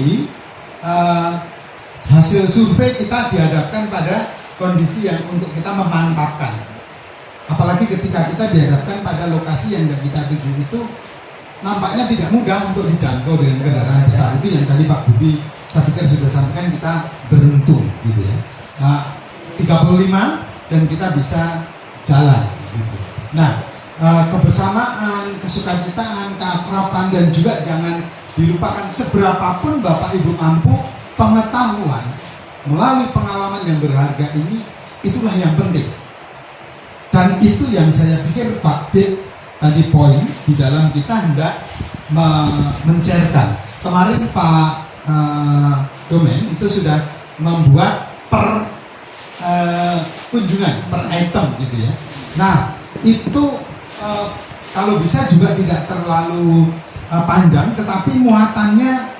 hasil survei kita dihadapkan pada kondisi yang untuk kita memantapkan, apalagi ketika kita dihadapkan pada lokasi yang tidak kita tuju itu nampaknya tidak mudah untuk dijangkau dengan kendaraan besar. Itu yang tadi Pak Budi saya pikir sudah sampaikan, kita beruntung gitu ya, 35 dan kita bisa jalan gitu. Nah kebersamaan, kesukacitaan, keakraban, dan juga jangan dilupakan seberapapun Bapak Ibu mampu, pengetahuan melalui pengalaman yang berharga ini, itulah yang penting. Dan itu yang saya pikir Pak Bib tadi poin di dalam kita hendak men-sharekan. Kemarin Pak Domen itu sudah membuat per kunjungan, per item gitu ya. Nah itu kalau bisa juga tidak terlalu panjang, tetapi muatannya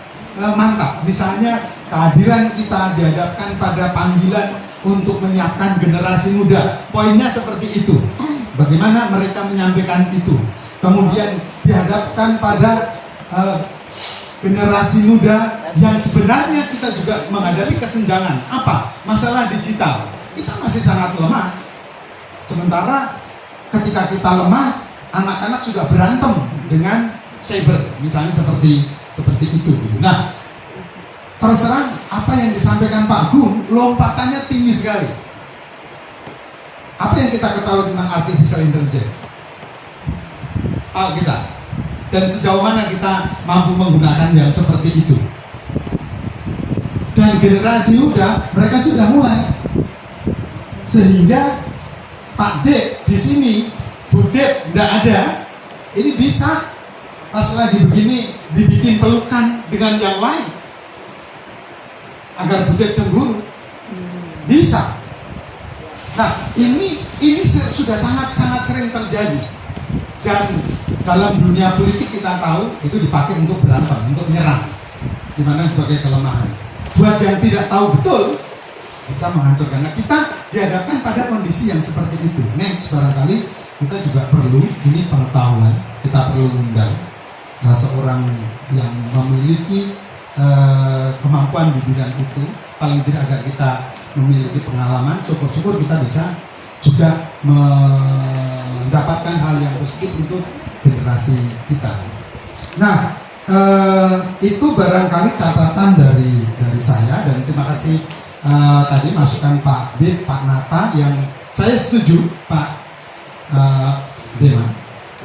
mantap. Misalnya kehadiran kita dihadapkan pada panggilan untuk menyiapkan generasi muda, poinnya seperti itu. Bagaimana mereka menyampaikan itu. Kemudian dihadapkan pada generasi muda yang sebenarnya kita juga menghadapi kesenjangan. Apa? Masalah digital. Kita masih sangat lemah. Sementara ketika kita lemah, anak-anak sudah berantem dengan cyber, misalnya seperti itu. Nah, terus terang apa yang disampaikan Pak Gun, lompatannya tinggi sekali. Apa yang kita ketahui tentang artificial intelligence? Tahu kita? Dan sejauh mana kita mampu menggunakan yang seperti itu? Dan generasi muda, mereka sudah mulai. Sehingga Pak Dek di sini, Bu Dek tidak ada, ini bisa pas lagi begini dibikin pelukan dengan yang lain agar Bu Dek cemburu. Bisa. Nah, ini sudah sangat sering terjadi. Dan dalam dunia politik kita tahu itu dipakai untuk berantem, untuk menyerang, dimana sebagai kelemahan. Buat yang tidak tahu betul bisa menghancurkan. Nah, kita dihadapkan pada kondisi yang seperti itu. Next, barangkali kita juga perlu ini pengetahuan. Kita perlu undang seorang yang memiliki kemampuan di bidang itu, paling tidak agar kita memiliki pengalaman. Syukur-syukur kita bisa juga mendapatkan hal yang positif untuk generasi kita. Nah, itu barangkali catatan dari saya, dan terima kasih tadi masukan Pak Bib, Pak Nata, yang saya setuju Pak Deman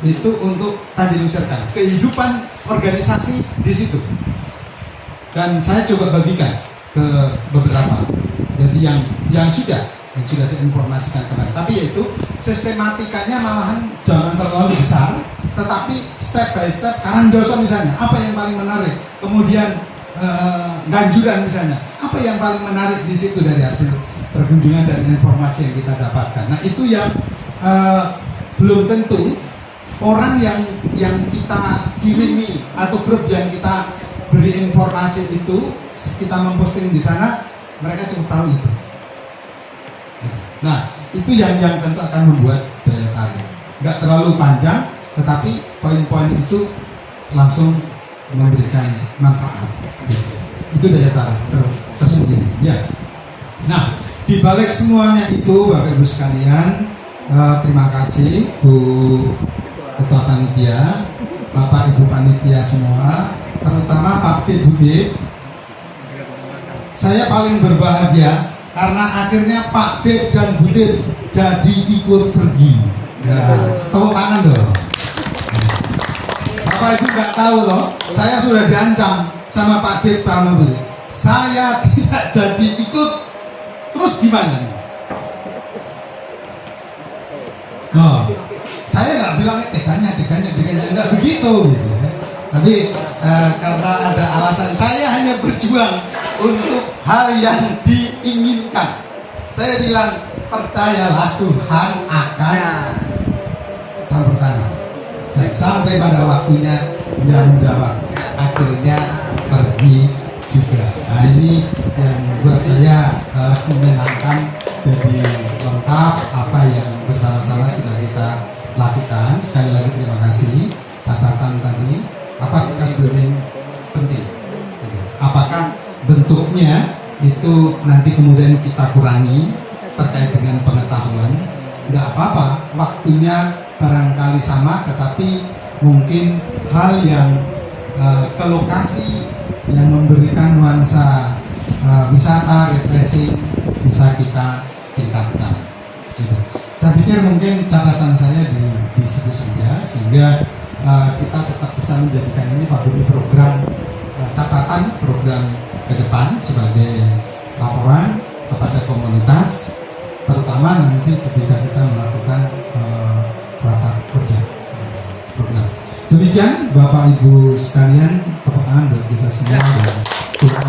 itu untuk tadi menceritakan kehidupan organisasi di situ, dan saya coba bagikan ke beberapa. Jadi yang sudah diinformasikan kemarin, tapi yaitu sistematikanya malahan jangan terlalu besar, tetapi step by step. Karangjoso misalnya, apa yang paling menarik? Kemudian Ganjuran misalnya, apa yang paling menarik di situ dari hasil perkunjungan dan informasi yang kita dapatkan. Nah, itu yang belum tentu orang yang kita kirimi atau grup yang kita beri informasi itu, kita memposting di sana, mereka cukup tahu itu. Nah, itu yang tentu akan membuat daya tarik. Nggak terlalu panjang, tetapi poin-poin itu langsung memberikan manfaat. Itu daya tarik tersendiri. Ya. Nah, di balik semuanya itu, Bapak Ibu sekalian, terima kasih Bu Ketua Panitia, Bapak Ibu Panitia semua, terutama Pak Tip Budi. Saya paling berbahagia karena akhirnya Pak Dep dan Bu Dep jadi ikut pergi. Ya, tepuk tangan dong. Bapak Ibu nggak tahu loh, saya sudah diancam sama Pak Dep sama Bu Dep. Saya tidak jadi ikut, terus gimana nih? Oh, saya nggak bilang teganya nggak begitu gitu ya. Tapi karena ada alasan, saya hanya berjuang untuk hal yang diinginkan. Saya bilang, percayalah Tuhan akan campur tangan. Dan sampai pada waktunya dia menjawab, akhirnya pergi juga. Nah, ini yang buat saya menyenangkan. Jadi lengkap apa yang bersama-sama sudah kita lakukan. Sekali lagi terima kasih. Catatan tadi, kapasitas learning penting. Apakah bentuknya itu nanti kemudian kita kurangi terkait dengan pengetahuan? Tidak apa-apa, waktunya barangkali sama, tetapi mungkin hal yang ke lokasi yang memberikan nuansa wisata, refreshing bisa kita tingkatkan. Gitu. Saya pikir mungkin catatan saya di situ saja, sehingga kita tetap bisa menjadikan ini Pak Budi program catatan program ke depan sebagai laporan kepada komunitas, terutama nanti ketika kita melakukan rapat kerja program. Demikian Bapak Ibu sekalian, tepuk tangan buat kita semua dan Tuhan.